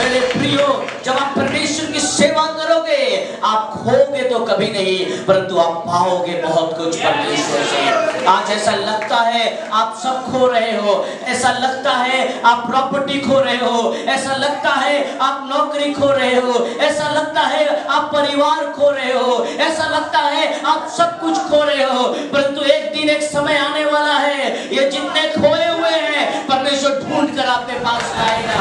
मेरे प्रियो, जब आप परमेश्वर की सेवा करोगे, आप खोगे तो कभी नहीं, परंतु आप पाओगे बहुत कुछ परमेश्वर से। आज ऐसा लगता है आप सब खो रहे हो, ऐसा लगता है आप प्रॉपर्टी खो रहे हो, ऐसा लगता है आप नौकरी खो रहे हो, ऐसा लगता है आप परिवार खो रहे हो, ऐसा लगता है आप सब कुछ खो रहे हो, परंतु एक दिन एक समय आने वाला है, ये जितने खोए हुए हैं परमेश्वर ढूंढ कर आपके पास लाएगा,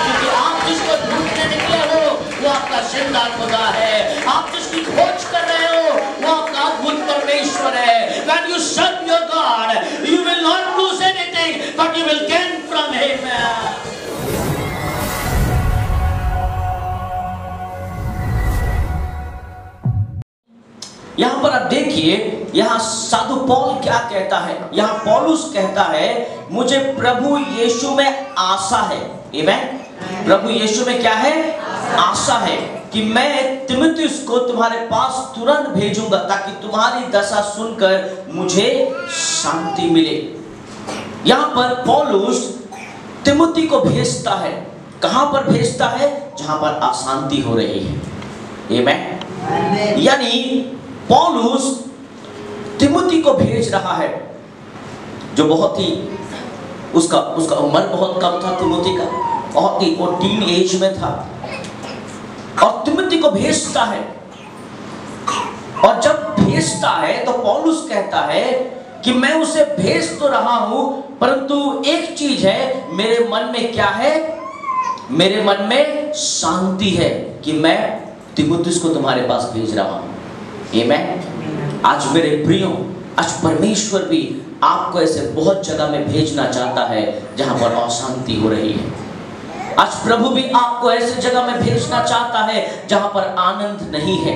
क्योंकि आप जिसको ढूंढने निकले हो वो आपका जिंदा खुदा है। आप जिसकी खोज कर रहे हो वो आपका अद्भुत परमेश्वर है। When you serve your God, you will not lose anything, but you will gain from Him. यहाँ पर आप देखिए, यहाँ साधु पौल क्या कहता है। यहाँ पौलुस कहता है, मुझे प्रभु यीशु में आशा है। आमीन। प्रभु यीशु में क्या है? आशा है कि मैं तीमुथियुस को तुम्हारे पास तुरंत भेजूंगा, ताकि तुम्हारी दशा सुनकर मुझे शांति मिले। यहाँ पर पौलुस तीमुथि को भेजता है। कहां पर भेजता है? जहां पर अशांति हो रही है। आमीन। यानी पौलुस तीमुथि को भेज रहा है, जो बहुत ही उसका उम्र बहुत कम था। तीमुथि का बहुत ही वो टीन एज में था, और तीमुथि को भेजता है। और जब भेजता है तो पौलुस कहता है कि मैं उसे भेज तो रहा हूं, परंतु एक चीज है, मेरे मन में क्या है? मेरे मन में शांति है कि मैं तीमुथियुस को तुम्हारे पास भेज रहा हूं। आमीन। आज मेरे प्रियो, आज परमेश्वर भी आपको ऐसे बहुत जगह में भेजना चाहता है जहां पर अशांति हो रही है। आज प्रभु भी आपको ऐसे जगह में भेजना चाहता है जहां पर आनंद नहीं है।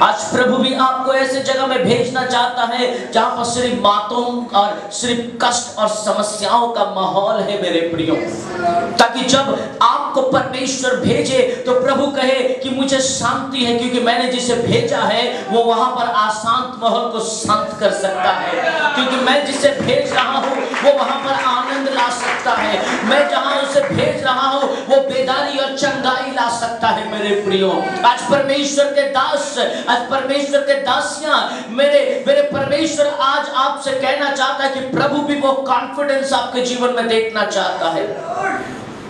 आज प्रभु भी आपको ऐसे जगह में भेजना चाहता है जहां पर सिर्फ बातों और सिर्फ कष्ट और समस्याओं का माहौल है मेरे प्रियो, ताकि जब आपको परमेश्वर भेजे तो प्रभु कहे कि मुझे शांति है, क्योंकि मैंने जिसे भेजा है वो वहां पर अशांत माहौल को शांत कर सकता है, क्योंकि मैं जिसे भेज रहा हूं वो वहां पर आनंद ला सकता है। मैं जहां उसे भेज रहा हूं वो बेदारी और चंगाई ला सकता है मेरे प्रियो। आज परमेश्वर के दास, आज परमेश्वर के दासियां, मेरे परमेश्वर आज आपसे कहना चाहता है कि प्रभु भी वो कॉन्फिडेंस आपके जीवन में देखना चाहता है,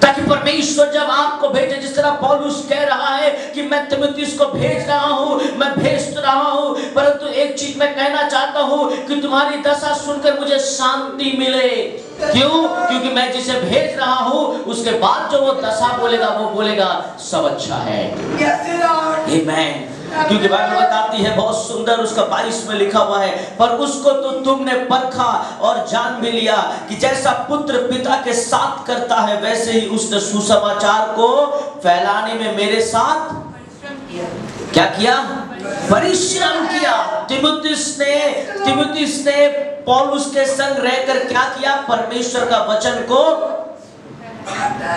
ताकि परमेश्वर जब आपको भेजे, जिस तरह पौलुस कह रहा है कि मैं तीमुथियुस को भेज रहा हूं, मैं भेज तो रहा हूं, परंतु एक चीज मैं कहना चाहता हूं कि तुम्हारी दशा सुनकर मुझे शांति मिले। क्यों? क्योंकि मैं जिसे भेज रहा हूं उसके बाद जो वो दशा बोलेगा वो बोलेगा सब अच्छा है। आमीन। क्योंकि बाइबल बताती है बहुत सुंदर, उसका 22 में लिखा हुआ है, पर उसको तो तुमने परखा और जान भी लिया कि जैसा पुत्र पिता के साथ करता है वैसे ही उसने सुसमाचार को फैलाने में मेरे साथ क्या किया? परिश्रम किया। तीमुथियुस ने पौलुस के संग रहकर क्या किया? परमेश्वर का वचन को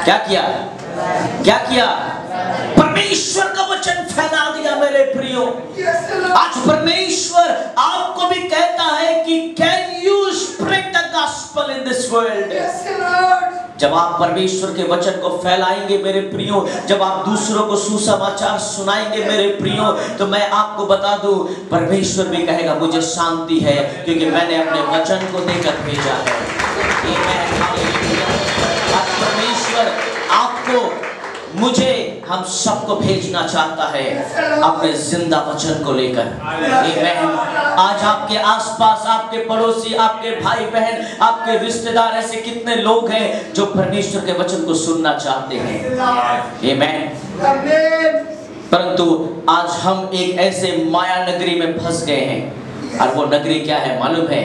क्या किया? क्या किया? परमेश्वर का वचन फैला दिया मेरे प्रियो। आज परमेश्वर आपको भी कहता है कि can you spread the gospel in this world. जब आप परमेश्वर के वचन को फैलाएंगे मेरे प्रियो, जब आप दूसरों को सुसमाचार सुनाएंगे मेरे प्रियो, तो मैं आपको बता दूं, परमेश्वर भी कहेगा मुझे शांति है, क्योंकि मैंने अपने वचन को देकर भेजा है। आज परमेश्वर आपको, मुझे, हम सबको भेजना चाहता है अपने जिंदा वचन को लेकर। आमीन। आज आपके आसपास, आपके पड़ोसी, आपके भाई बहन, आपके रिश्तेदार, ऐसे कितने लोग हैं जो परमेश्वर के वचन को सुनना चाहते हैं। आमीन। परंतु आज हम एक ऐसे माया नगरी में फंस गए हैं, और वो नगरी क्या है मालूम है?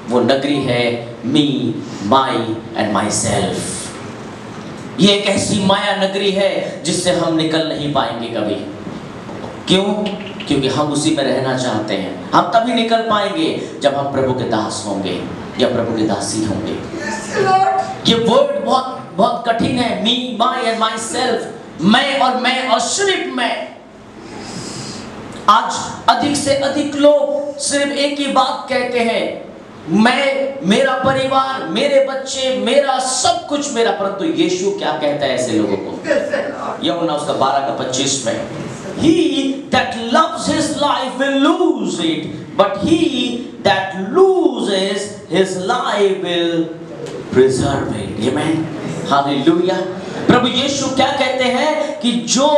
वो नगरी है मी, माई एंड माई सेल्फ। ये एक ऐसी माया नगरी है जिससे हम निकल नहीं पाएंगे कभी। क्यों? क्योंकि हम उसी में रहना चाहते हैं। हम तभी निकल पाएंगे जब हम प्रभु के दास होंगे या प्रभु के दासी होंगे। ये वर्ड बहुत बहुत कठिन है, मी, माई एंड माई सेल्फ। मैं और सिर्फ मैं। आज अधिक से अधिक लोग सिर्फ एक ही बात कहते हैं, मैं, मेरा परिवार, मेरे बच्चे, मेरा सब कुछ मेरा। परंतु यीशु क्या कहता है ऐसे लोगों को? यूहन्ना उसका 12:25 में, he that loves his life will lose it, but he that loses his life will preserve it. Amen. Hallelujah. प्रभु यीशु क्या कहते हैं कि जो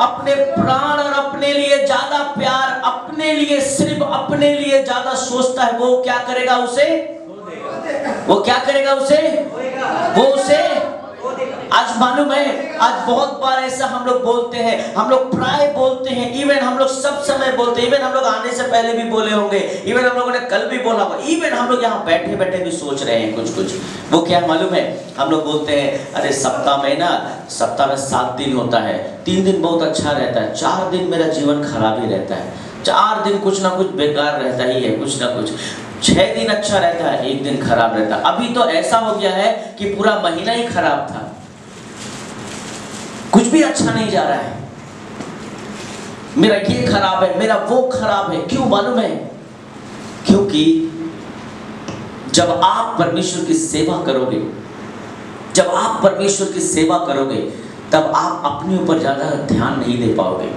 अपने प्राण और अपने लिए ज्यादा प्यार, अपने लिए सिर्फ अपने लिए ज्यादा सोचता है, वो क्या करेगा? उसे वो क्या करेगा? उसे वो उसे आज मालूम है, आज बहुत बार ऐसा हम लोग बोलते हैं, हम लोग प्राय बोलते हैं, इवन हम लोग सब समय बोलते हैं, इवन हम लोग आने से पहले भी बोले होंगे, इवन हम लोगों ने कल भी बोला होगा, इवन हम लोग यहाँ बैठे बैठे भी सोच रहे हैं कुछ। वो क्या मालूम है? हम लोग बोलते हैं अरे सप्ताह में 7 दिन होता है, 3 दिन बहुत अच्छा रहता है, 4 दिन मेरा जीवन खराब ही रहता है, 4 दिन कुछ ना कुछ बेकार रहता ही है, कुछ ना कुछ, 6 दिन अच्छा रहता है, 1 दिन खराब रहता है। अभी तो ऐसा हो गया है कि पूरा महीना ही खराब था, कुछ भी अच्छा नहीं जा रहा है, मेरा ये खराब है, मेरा वो खराब है। क्यों मालूम है? क्योंकि जब आप परमेश्वर की सेवा करोगे, जब आप परमेश्वर की सेवा करोगे, तब आप अपने ऊपर ज्यादा ध्यान नहीं दे पाओगे,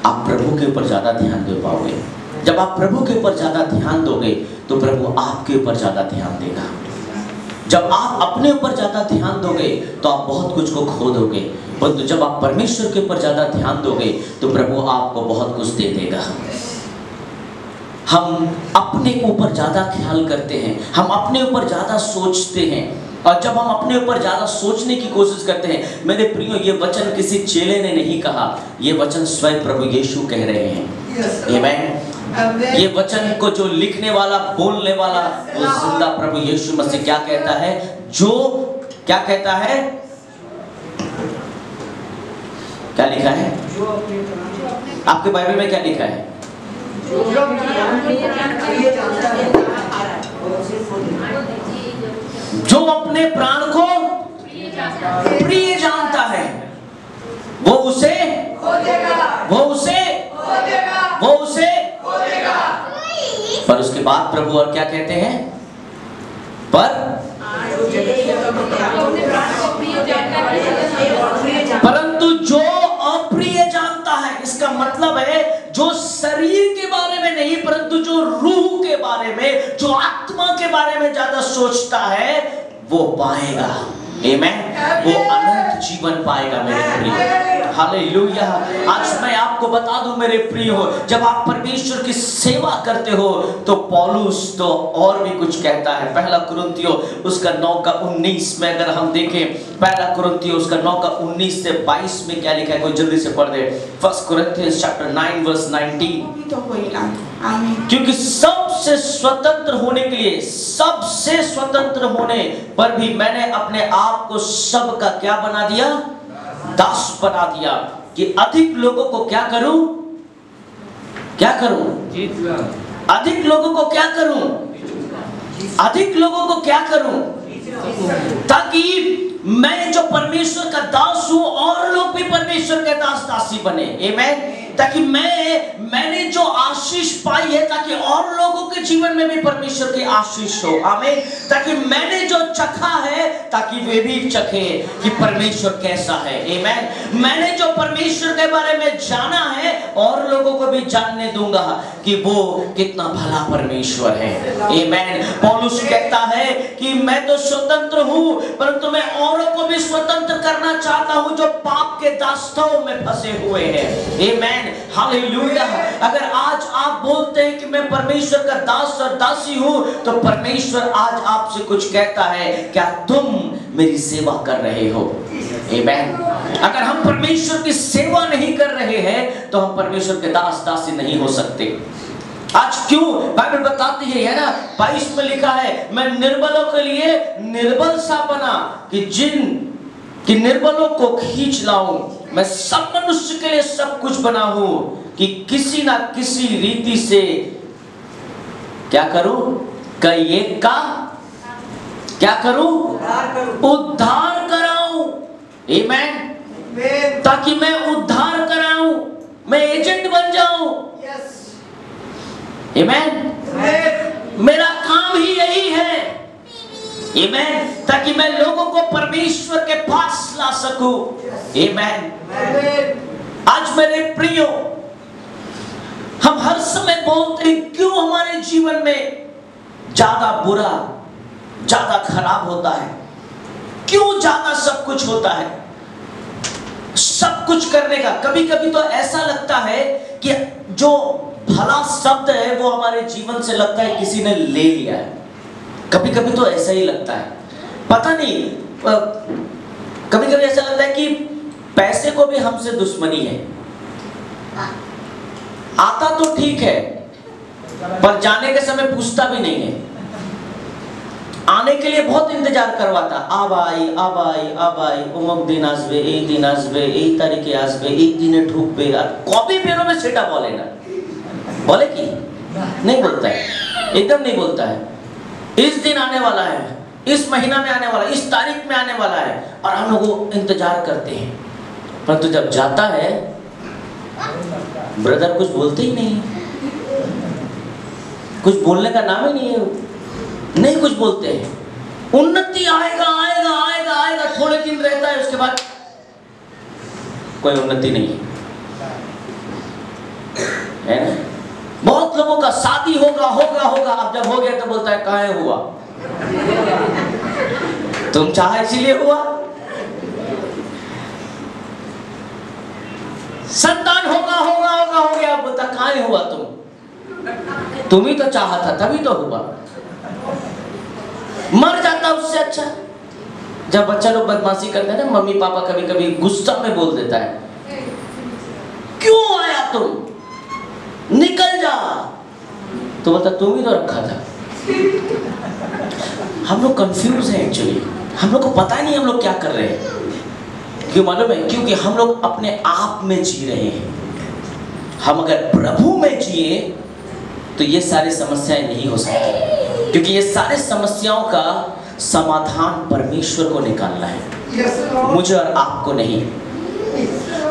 आप प्रभु के ऊपर ज्यादा ध्यान दे पाओगे। जब आप प्रभु के ऊपर ज्यादा ध्यान दोगे तो प्रभु आपके ऊपर ज्यादा ध्यान देगा। जब आप अपने ऊपर ज्यादा ध्यान दोगे तो आप बहुत कुछ को खो दोगे, परंतु जब आप परमेश्वर के ऊपर ज्यादा ध्यान दोगे तो प्रभु आपको बहुत कुछ दे देगा। हम अपने ऊपर ज्यादा ख्याल करते हैं, हम अपने ऊपर ज्यादा सोचते हैं, और जब हम अपने ऊपर ज्यादा सोचने की कोशिश करते हैं, मेरे प्रियो ये वचन किसी चेले ने नहीं कहा, ये वचन स्वयं प्रभु यीशु कह रहे हैं। आमेन। ये वचन को जो लिखने वाला, बोलने वाला, वो जिंदा प्रभु यीशु मसीह क्या कहता है? जो क्या कहता है? क्या लिखा है आपके बाइबल में? क्या लिखा है? जो अपने प्राण को प्रिय जानता है वो उसे पर उसके बाद प्रभु और क्या कहते हैं? परंतु जो अप्रिय जानता है, इसका मतलब है जो शरीर के बारे में नहीं, परंतु जो रूह के बारे में, जो आत्मा के बारे में ज्यादा सोचता है, वो पाएगा। आमेन। वो अनंत जीवन पाएगा मेरे प्रिय। हालेलुया। आज मैं आपको बता दूं मेरे प्रिय हो, जब आप परमेश्वर की सेवा करते हो तो पौलुस तो और भी कुछ कहता है। 1 कुरिन्थियों उसका 9:19 में अगर हम देखें, 1 कुरिन्थियों उसका 9:19 से 22 में क्या लिखा है? कोई जल्दी से पढ़ दे। 1 Corinthians chapter 9 verse 19। क्योंकि सबसे स्वतंत्र होने के लिए, सबसे स्वतंत्र होने पर भी मैंने अपने आप को सब का क्या बना दिया? दास बना दिया, कि अधिक लोगों को क्या करूं? क्या करूं? अधिक लोगों को क्या करूं? अधिक लोगों को क्या करूं? ताकि मैं जो परमेश्वर का दास हूं और लोग भी परमेश्वर के दास दासी बने। आमेन। ताकि मैंने जो आशीष पाई है, ताकि और लोगों के जीवन में भी परमेश्वर की आशीष हो। आमीन। ताकि मैंने जो चखा है, ताकि वे भी चखे कि परमेश्वर कैसा है। आमीन। मैंने जो परमेश्वर के बारे में जाना है, और लोगों को भी जानने दूंगा कि वो कितना भला परमेश्वर है। आमीन। पौलुस कहता है कि मैं तो स्वतंत्र हूं, परंतु मैं औरों को भी स्वतंत्र करना चाहता हूं जो पाप के दास्तों में फंसे हुए हैं। आमीन। हालेलुया। अगर आज आप बोलते हैं कि मैं परमेश्वर का दास और दासी हूं, तो परमेश्वर आज आपसे कुछ कहता है, क्या तुम मेरी सेवा कर रहे हो? आमीन। अगर हम परमेश्वर की सेवा नहीं कर रहे हैं तो हम परमेश्वर के दास दासी नहीं हो सकते। आज क्यों बाइबल बताती है ना, 22 में लिखा है, मैं निर्बलों के लिए निर्बल सा बना कि निर्बलों को खींच लाऊं। मैं सब मनुष्य के लिए सब कुछ बना हूं कि किसी ना किसी रीति से क्या करूं? कई एक का क्या करूं? उद्धार कराऊं। आमीन। ताकि मैं उद्धार कराऊं, मैं एजेंट बन जाऊं। आमीन। मेरा काम ही यही है। आमेन, ताकि मैं लोगों को परमेश्वर के पास ला सकूं। आमेन। आज मेरे प्रियो, हम हर समय बोलते हैं क्यों हमारे जीवन में ज्यादा बुरा, ज्यादा खराब होता है, क्यों ज्यादा सब कुछ होता है, सब कुछ करने का। कभी कभी तो ऐसा लगता है कि जो भला शब्द है वो हमारे जीवन से लगता है किसी ने ले लिया है। कभी कभी तो ऐसा ही लगता है, पता नहीं, कभी कभी ऐसा लगता है कि पैसे को भी हमसे दुश्मनी है। आता तो ठीक है, पर जाने के समय पूछता भी नहीं है। आने के लिए बहुत इंतजार करवाता, अब आई अब आई अब आई, उमक दिन आसबे, एक दिन आसबे, एक तारीखे आसबे, एक दिन ठुकबे। कभी पेड़ों में सेटा बोले ना, बोले कि नहीं बोलता है, एकदम नहीं बोलता है। इस दिन आने वाला है, इस महीना में आने वाला है, इस तारीख में आने वाला है, और हम लोग इंतजार करते हैं। परंतु जब जाता है ब्रदर कुछ बोलते ही नहीं, कुछ बोलने का नाम ही नहीं है, नहीं कुछ बोलते हैं। उन्नति आएगा आएगा आएगा आएगा, थोड़े दिन रहता है, उसके बाद कोई उन्नति नहीं है ना। बहुत लोगों का शादी होगा होगा होगा, अब जब हो गया तो बोलता है कहाँ हुआ, तुम चाहे इसीलिए हुआ। संतान होगा होगा होगा हो गया, बोलता कहाँ हुआ, तुम ही तो चाहा था तभी तो हुआ। मर जाता उससे अच्छा। जब बच्चा लोग बदमाशी करते हैं ना, मम्मी पापा कभी कभी गुस्सा में बोल देता है, क्यों आया तुम, निकल जा, तो बोलता तुम ही तो रखा था। हम लोग कंफ्यूज हैं एक्चुअली, हम लोग को पता नहीं हम लोग क्या कर रहे हैं। क्यों मालूम है? क्योंकि हम लोग अपने आप में जी रहे हैं। हम अगर प्रभु में जिए तो ये सारी समस्याएं नहीं हो सकती, क्योंकि ये सारे समस्याओं का समाधान परमेश्वर को निकालना है, मुझे और आपको नहीं।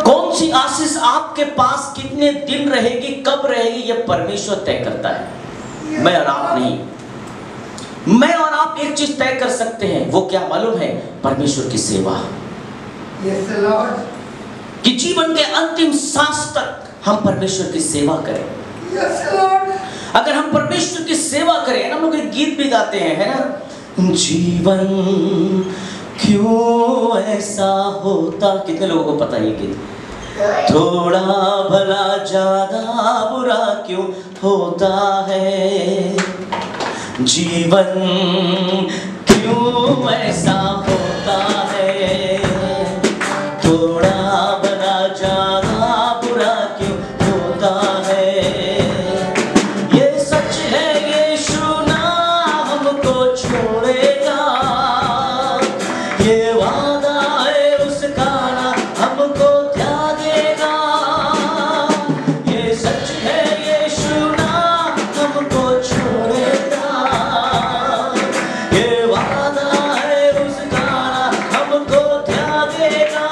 कौन सी आशीष आपके पास कितने दिन रहेगी, कब रहेगी, ये परमेश्वर तय करता है, मैं और आप नहीं। मैं और आप एक चीज तय कर सकते हैं, वो क्या मालूम है? परमेश्वर की सेवा। कि जीवन के अंतिम सांस तक हम परमेश्वर की सेवा करें। अगर हम परमेश्वर की सेवा करें, हम लोग एक गीत भी गाते हैं, है ना, जीवन क्यों ऐसा होता, कितने लोगों को पता है ये गीत? थोड़ा भला ज्यादा बुरा क्यों होता है, जीवन क्यों ऐसा होता है, थोड़ा भला ज्यादा बुरा क्यों होता है। ये सच है यीशु ना हमको छोड़ेगा, ये वादा है उसका ना हमको त्यागेगा। ये सच है यीशु ना हमको छोड़ेगा, ये वादा है उसका ना हमको त्यागेगा।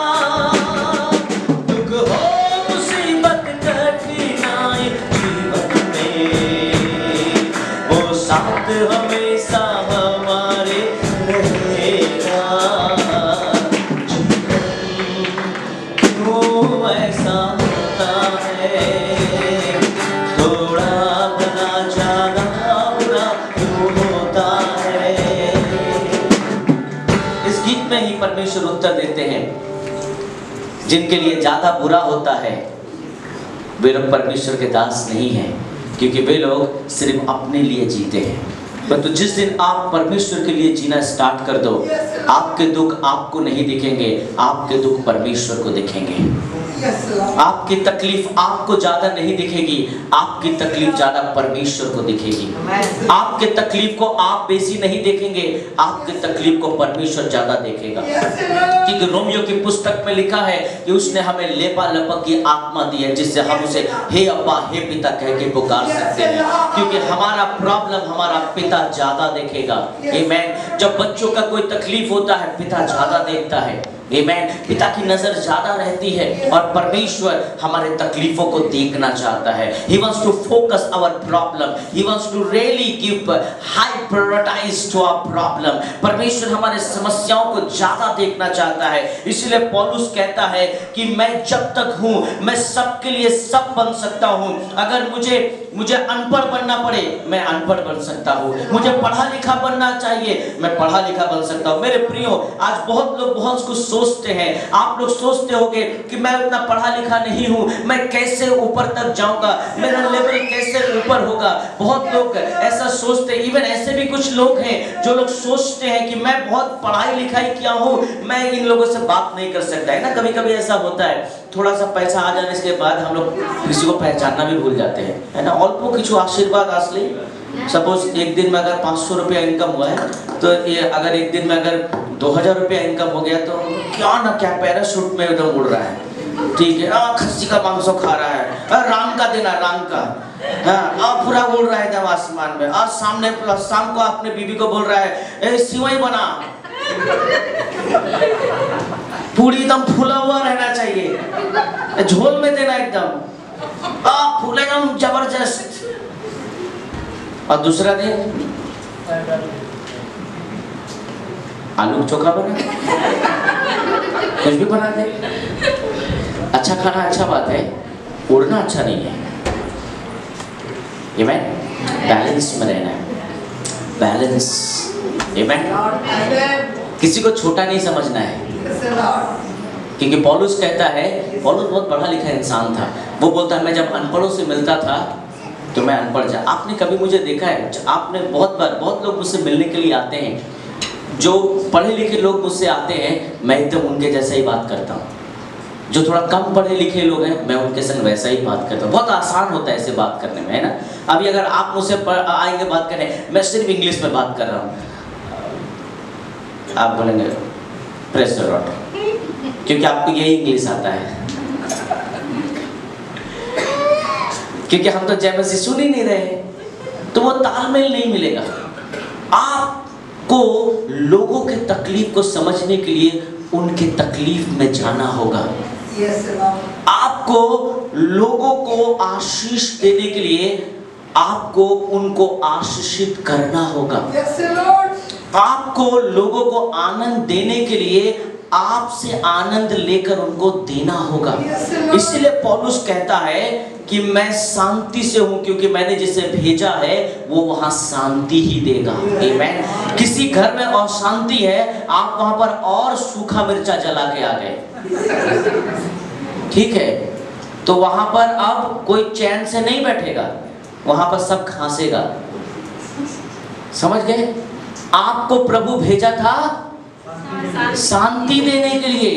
दुख हो मुसीबत कठिनाई जीवन में, वो साथ हमेशा हमारे रहेगा। क्यों ऐसा होता है, थोड़ा भला ज्यादा बुरा क्यों होता है। इस गीत में ही परमेश्वर उत्तर देते हैं, जिनके लिए ज्यादा बुरा होता है वे लोग परमेश्वर के दास नहीं हैं, क्योंकि वे लोग सिर्फ अपने लिए जीते हैं। परंतु जिस दिन आप परमेश्वर के लिए जीना स्टार्ट कर दो, आपके दुख आपको नहीं दिखेंगे, आपके दुख परमेश्वर को दिखेंगे। आपकी तकलीफ आपको ज्यादा नहीं दिखेगी, आपकी तकलीफ ज्यादा परमेश्वर को दिखेगी। आपके तकलीफ को आप बेसी नहीं देखेंगे, आपके तकलीफ को परमेश्वर ज्यादा देखेगा। क्योंकि रोमियो की पुस्तक में लिखा है कि उसने हमें लेपा लपक की आत्मा दी है, जिससे हम उसे हे अब्बा हे पिता कह के पुकार सकते हैं। क्योंकि हमारा प्रॉब्लम हमारा पिता ज्यादा देखेगा। आमीन। जब बच्चों का कोई तकलीफ होता है, पिता ज्यादा देखता है। आमेन। पिता की नजर ज्यादा रहती है और परमेश्वर हमारे तकलीफों को देखना चाहता है। He wants to focus our problem. He wants to really give high prioritize to our problem. परमेश्वर हमारे समस्याओं को ज्यादा देखना चाहता है। इसलिए पौलुस कहता है कि मैं जब तक हूँ मैं सबके लिए सब बन सकता हूँ। अगर मुझे अनपढ़ बनना पड़े मैं अनपढ़ बन सकता हूँ, मुझे पढ़ा लिखा बनना चाहिए मैं पढ़ा लिखा बन सकता हूँ। मेरे प्रियो, आज बहुत लोग बहुत कुछ सोचते हैं। आप लोग सोचते होंगे कि मैं उतना पढ़ा लिखा नहीं हूँ, मैं कैसे ऊपर तक जाऊंगा, मेरा लेवल कैसे ऊपर होगा। बहुत लोग ऐसा सोचते हैं। इवन ऐसे भी कुछ लोग हैं जो लोग सोचते हैं कि मैं बहुत पढ़ाई लिखाई किया हूँ, मैं इन लोगों से बात नहीं कर सकता। है ना, कभी कभी ऐसा होता है, थोड़ा सा पैसा आ जाने के बाद हम लोग किसी को पहचानना भी भूल जाते हैं। है ना, अल्पो किछु आशीर्वाद आसले। सपोज एक दिन में अगर 500 रुपया इनकम हुआ है तो ये अगर एक दिन में अगर 2000 रुपया इनकम हो गया तो क्या ना क्या पैराशूट में एकदम उड़ रहा है। ठीक है, खस्सी का मांस खा रहा है, राम का देना राम का, हाँ पूरा उड़ रहा है एकदम आसमान में। और सामने शाम को अपने बीबी को बोल रहा है सिवई बना, पूरी एकदम फूला हुआ रहना चाहिए, झोल में देना एकदम फूले एकदम जबरदस्त। और दूसरा दिन आलू चोखा बना, कुछ भी बना दे। अच्छा खाना अच्छा बात है, उड़ना अच्छा नहीं है। आमेन, बैलेंस में रहना है, बैलेंस। आमेन, किसी को छोटा नहीं समझना है। क्योंकि पौलुस कहता है, पौलुस बहुत पढ़ा लिखा इंसान था। वो बोलता है मैं जब अनपढ़ों से मिलता था तो मैं अनपढ़ जा। आपने कभी मुझे देखा है, आपने बहुत बार, बहुत लोग मुझसे मिलने के लिए आते हैं, जो पढ़े लिखे लोग मुझसे आते हैं मैं एकदम उनके जैसा ही बात करता हूँ। जो थोड़ा कम पढ़े लिखे लोग हैं मैं उनके संग वैसा ही बात करता हूँ। बहुत आसान होता है ऐसे बात करने में, है ना। अभी अगर आप मुझसे आएंगे बात करने, मैं सिर्फ इंग्लिश में बात कर रहा हूँ, आप बोलेंगे प्रेस द लॉर्ड, क्योंकि आपको यही इंग्लिश आता है। क्योंकि हम तो जय मसीह सुन ही नहीं रहे, तो वो तालमेल नहीं मिलेगा। आपको लोगों के तकलीफ को समझने के लिए उनके तकलीफ में जाना होगा। आपको लोगों को आशीष देने के लिए आपको उनको आशीषित करना होगा। आपको लोगों को आनंद देने के लिए आपसे आनंद लेकर उनको देना होगा। इसलिए पौलुस कहता है कि मैं शांति से हूं क्योंकि मैंने जिसे भेजा है वो वहां शांति ही देगा। आमेन। किसी घर में अशांति है, आप वहां पर और सूखा मिर्चा जला के आ गए, ठीक है, तो वहां पर अब कोई चैन से नहीं बैठेगा, वहां पर सब खांसेगा। समझ गए? आपको प्रभु भेजा था शांति देने के लिए,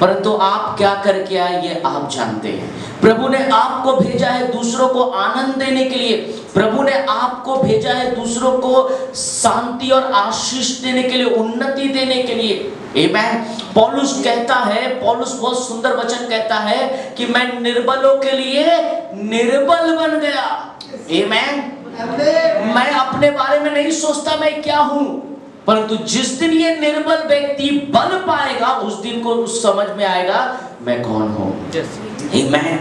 परंतु आप क्या करके आए ये आप जानते हैं। प्रभु ने आपको भेजा है दूसरों को आनंद देने के लिए, प्रभु ने आपको भेजा है दूसरों को शांति और आशीष देने के लिए, उन्नति देने के लिए। आमेन। पौलुस कहता है, पौलुस बहुत सुंदर वचन कहता है कि मैं निर्बलों के लिए निर्बल बन गया। आमेन। मैं अपने बारे में नहीं सोचता मैं क्या हूं, परंतु जिस दिन ये निर्बल व्यक्ति बल पाएगा उस दिन को उस समझ में आएगा मैं कौन हूं। आमेन।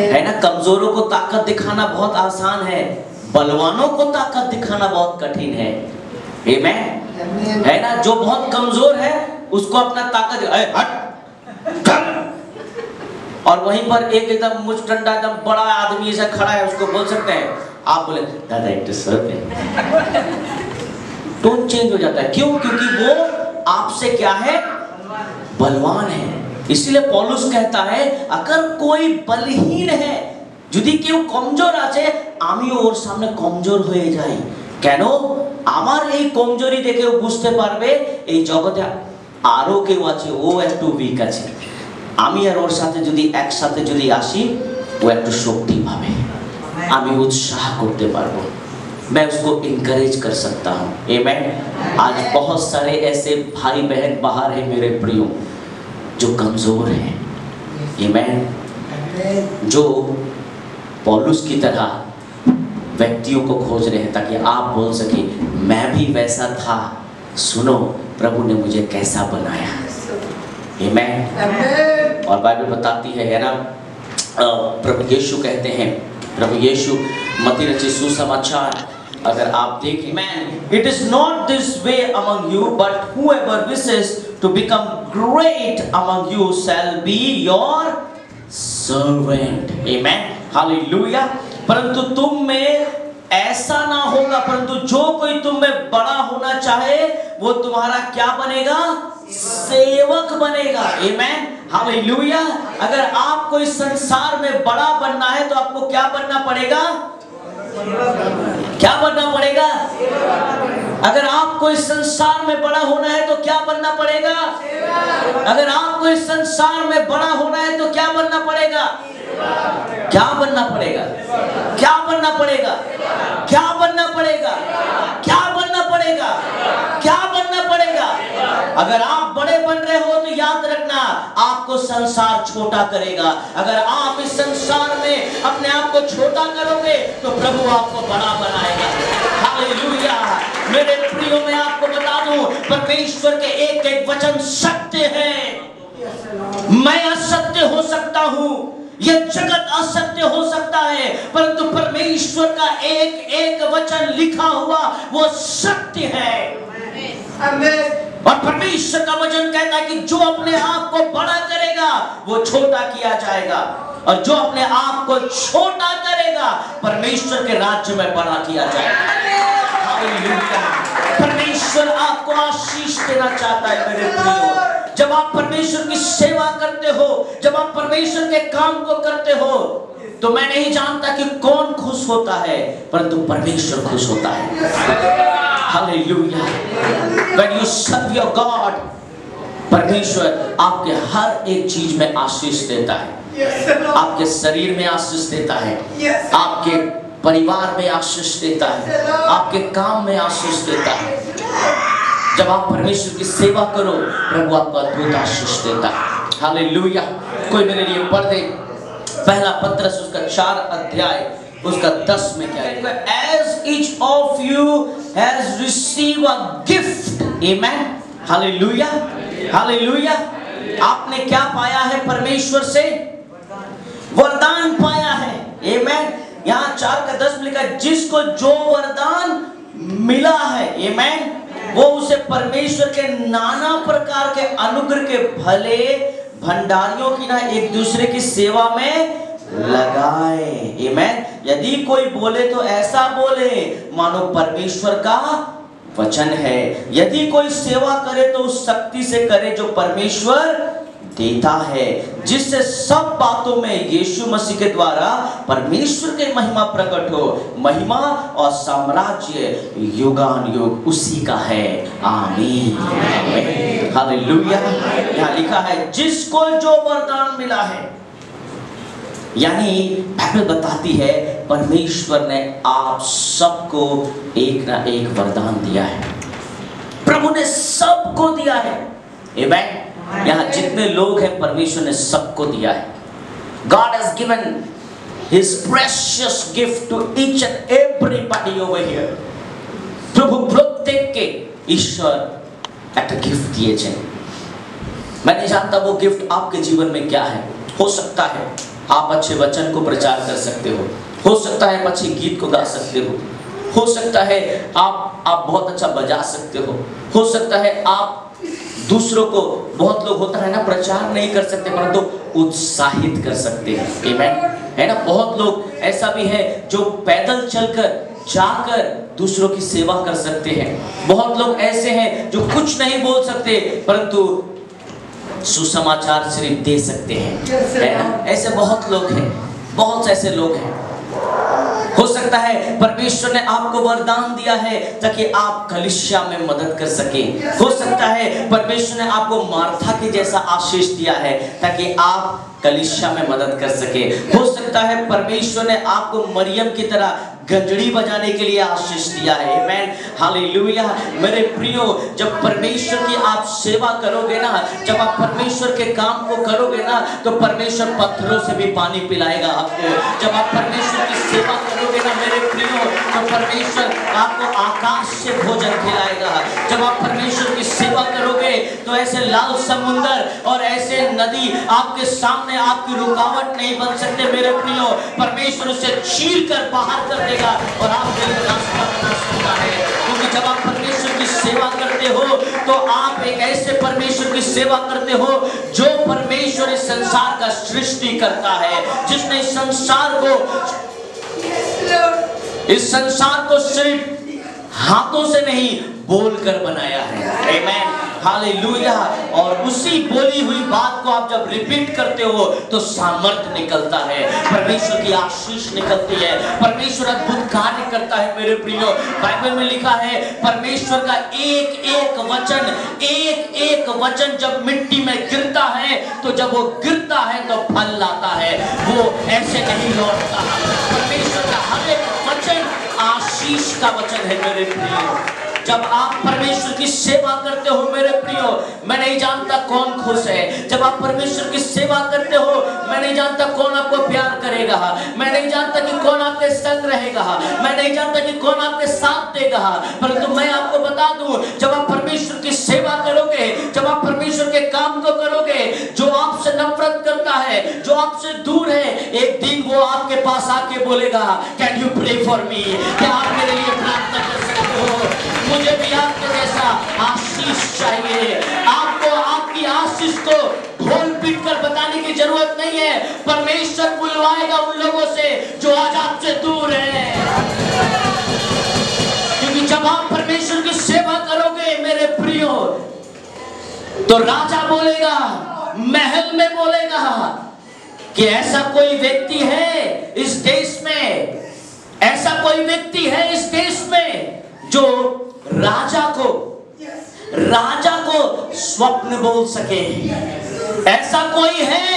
है ना, कमजोरों को ताकत दिखाना बहुत आसान है, बलवानों को ताकत दिखाना बहुत कठिन है। आमेन। है ना, जो बहुत कमजोर है उसको अपना ताकत और वहीं पर एक एकदम मुझ डंडा एकदम बड़ा आदमी ऐसा खड़ा है, उसको बोल सकते हैं, आप बोले दादा एक तो सर पे टोन चेंज हो जाता है। क्यों? क्योंकि वो आपसे क्या है, बलवान है। इसलिए पौलुस कहता है अगर कोई बलहीन है, যদি কেউ কমজোর আছে আমিও ওর সামনে কমজোর হয়ে যাই, কেন? আমার এই কমজোরি দেখে ও বুঝতে পারবে এই জগতে আরো কেউ আছে, ও একটু উইক আছে, আমি আর ওর সাথে যদি একসাথে যদি আসি ও একটু শক্তি পাবে, আমি উৎসাহ করতে পারবো, मैं उसको इनकरेज कर सकता हूँ। आमेन। आज बहुत सारे ऐसे भाई बहन बाहर हैं मेरे प्रियो जो कमजोर हैं। आमेन। जो पौलुस की तरह व्यक्तियों को खोज रहे हैं ताकि आप बोल सके मैं भी वैसा था, सुनो प्रभु ने मुझे कैसा बनाया। आमेन। और बाइबल बताती है ना, प्रभु यीशु कहते हैं, प्रभु यीशु मत्ती रचित सुसमाचार अगर आप देखें, man it is not this way among you but whoever wishes to become great among you shall be your servant। Amen, hallelujah. परंतु तुम में ऐसा ना होगा, परंतु जो कोई तुम में बड़ा होना चाहे वो तुम्हारा क्या बनेगा? सेवक बनेगा। आमेन, हालेलुया। अगर आपको इस संसार में बड़ा बनना है तो आपको क्या बनना पड़ेगा? क्या बनना पड़ेगा? अगर आपको इस संसार में बड़ा होना है तो क्या बनना पड़ेगा? अगर आपको इस संसार में बड़ा होना है तो क्या बनना पड़ेगा? क्या बनना पड़ेगा? क्या बनना पड़ेगा? क्या बनना पड़ेगा? क्या बनना पड़ेगा? क्या बनना पड़ेगा? अगर आप बड़े बन रहे हो तो याद रखना आपको संसार छोटा करेगा। अगर आप इस संसार में अपने आप को छोटा करोगे तो प्रभु आपको बड़ा बनाएगा। हालेलुया। मेरे प्रियो, मैं आपको बता दूं, परमेश्वर के एक एक वचन सत्य है। मैं असत्य हो सकता हूं, यह जगत असत्य हो सकता है, परंतु परमेश्वर का एक एक वचन लिखा हुआ वो सत्य है। और परमेश्वर का वचन कहता है कि जो अपने आप को बड़ा करेगा वो छोटा किया जाएगा, और जो अपने आप को छोटा करेगा परमेश्वर के राज्य में बड़ा किया जाएगा। हालेलुया। परमेश्वर आपको आशीष देना चाहता है मेरे प्रियो। जब आप परमेश्वर की सेवा करते हो, जब आप परमेश्वर के काम को करते हो, तो मैं नहीं जानता कि कौन खुश होता है, परंतु परमेश्वर खुश होता है। Hallelujah. When you serve your God, परमेश्वर आपके हर एक चीज में आशीष देता है। आपके शरीर में आशीष देता है, आपके परिवार में आशीष देता है, आपके काम में आशीष देता है। जब आप परमेश्वर की सेवा करो, प्रभु आपको अद्भुत आशीष देता है। हालेलुया। कोई मेरे लिए पढ़ दे पहला पत्रस उसका 4 अध्याय उसका 10 में क्या है? As each of you has received a gift, amen, hallelujah, hallelujah. आपने क्या पाया है? परमेश्वर से वरदान पाया है। आमेन। यहाँ 4 का 10 में लिखा है, जिसको जो वरदान मिला है, आमेन, वो उसे परमेश्वर के नाना प्रकार के अनुग्रह के भले भंडारियों की ना एक दूसरे की सेवा में लगाए। आमेन। यदि कोई बोले तो ऐसा बोले मानो परमेश्वर का वचन है। यदि कोई सेवा करे तो उस शक्ति से करे जो परमेश्वर देता है, जिससे सब बातों में यीशु मसीह के द्वारा परमेश्वर के महिमा प्रकट हो। महिमा और साम्राज्य युगान युग उसी का है। आमीन, आमीन, हालेलुया। यहाँ लिखा है जिसको जो वरदान मिला है, यानी बाइबल बताती है परमेश्वर ने आप सबको एक ना एक वरदान दिया है। प्रभु ने सबको दिया है। आमीन। यहाँ जितने लोग हैं परमेश्वर ने सबको दिया है। God has given His precious gift to each and everybody over here। प्रभु प्रत्येक के ईश्वर एक गिफ्ट दिए। मैं नहीं जानता वो गिफ्ट आपके जीवन में क्या है। हो सकता है आप अच्छे वचन को प्रचार कर सकते हो सकता है आप अच्छे गीत को गा सकते हो सकता है आप बहुत अच्छा बजा सकते हो सकता है आप दूसरों को, बहुत लोग होता है ना, प्रचार नहीं कर सकते परंतु उत्साहित कर सकते हैं। आमीन, है ना। बहुत लोग ऐसा भी है जो पैदल चलकर जाकर दूसरों की सेवा कर सकते हैं। बहुत लोग ऐसे हैं जो कुछ नहीं बोल सकते परंतु सुसमाचार सिर्फ दे सकते हैं, है ना। ऐसे बहुत लोग हैं, बहुत ऐसे लोग हैं। हो सकता है परमेश्वर ने आपको वरदान दिया है ताकि आप कलीसिया में मदद कर सके। हो सकता है परमेश्वर ने आपको मार्था के जैसा आशीष दिया है ताकि आप कलीसिया में मदद कर सके। हो सकता है परमेश्वर ने आपको मरियम की तरह गंजड़ी बजाने के लिए आशीष दिया है। Amen, hallelujah. मेरे प्रियो, जब परमेश्वर की आप सेवा करोगे ना, जब आप परमेश्वर के काम को करोगे ना, तो परमेश्वर पत्थरों से भी पानी पिलाएगा आपको। जब आप परमेश्वर की सेवा करोगे ना मेरे प्रियो, तो परमेश्वर आपको आकाश से भोजन खिलाएगा। जब आप परमेश्वर की सेवा करोगे तो ऐसे लाल समुंदर और ऐसे नदी आपके सामने आपकी रुकावट नहीं बन सकते मेरे प्रियो। परमेश्वर उसे चीर कर बाहर कर देगा और आपके लिए रास्ता बना सकता है। क्योंकि जब आप परमेश्वर की सेवा करते हो तो आप एक ऐसे परमेश्वर की सेवा करते हो जो परमेश्वर इस संसार का सृष्टि करता है, जिसने इस संसार को सिर्फ हाथों से नहीं बोलकर बनाया है। Amen, hallelujah. और उसी बोली हुई बात को आप जब रिपीट करते हो तो सामर्थ्य निकलता है, परमेश्वर की आशीष निकलती है, परमेश्वर अद्भुत कार्य करता है मेरे प्रियो। बाइबल में लिखा है परमेश्वर का एक एक वचन जब मिट्टी में गिरता है तो जब वो गिरता है तो फल लाता है, वो ऐसे नहीं लौटता। परमेश्वर का हर एक वचन आशीष का वचन है मेरे प्रियो। जब आप परमेश्वर की सेवा करते हो मेरे प्रियो, मैं नहीं जानता कौन खुश है। जब आप परमेश्वर की सेवा करते हो मैं नहीं जानता कौन आपको प्यार करेगा, मैं नहीं जानता कि कौन आपके संग रहेगा, मैं नहीं जानता कि कौन आपके साथ देगा, परंतु मैं आपको बता दूं, जब आप परमेश्वर की सेवा करोगे, जब आप परमेश्वर के काम को करोगे, जो आपसे नफरत करता है, जो आपसे दूर है, एक दिन वो आपके पास आके बोलेगा, can you pray for me, क्या आप मेरे लिए प्रार्थना कर सकते हो? मुझे भी आपके जैसा आशीष चाहिए। आपको आपकी आशीष को ढोल पीट कर बताने की जरूरत नहीं है, परमेश्वर बुलवाएगा उन लोगों से जो आज आपसे दूर है। क्योंकि जब आप परमेश्वर की सेवा करोगे मेरे प्रियो, तो राजा बोलेगा, महल में बोलेगा कि ऐसा कोई व्यक्ति है इस देश में, ऐसा कोई व्यक्ति है इस देश में जो राजा को स्वप्न बोल सके। ऐसा कोई है?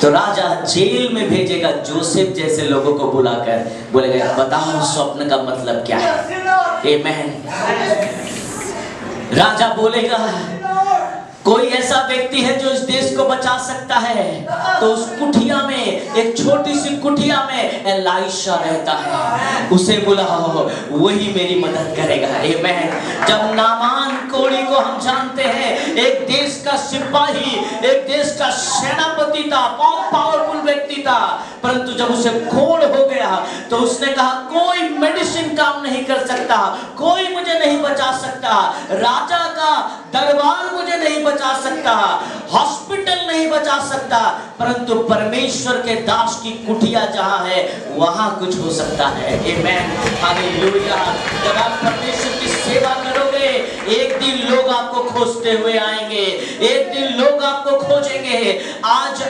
तो राजा जेल में भेजेगा जोसेफ जैसे लोगों को बुलाकर, बोलेगा बताओ स्वप्न का मतलब क्या है। आमेन। राजा बोलेगा कोई ऐसा व्यक्ति है जो इस देश को बचा सकता है, तो उस कुटिया में, एक छोटी सी कुटिया में एलाइशा रहता है, उसे बुलाओ, वही मेरी मदद करेगा। आमेन। जब नामान कोढ़ी को हम जानते हैं, एक देश का सिपाही, एक देश का सेनापति था, बहुत पावरफुल व्यक्ति था, परंतु जब उसे कोढ़ हो गया तो उसने कहा कोई मेडिसिन काम नहीं कर सकता, कोई मुझे नहीं बचा सकता, राजा का दरबार मुझे नहीं बचा सकता, हॉस्पिटल नहीं बचा सकता, परंतु परमेश्वर के दास की कुटिया जहां है वहां कुछ हो सकता है। Amen, hallelujah. जब आप परमेश्वर की सेवा करोगे, एक दिन लोग आपको खोजते हुए आएंगे, एक दिन लोग आपको खोजेंगे। आज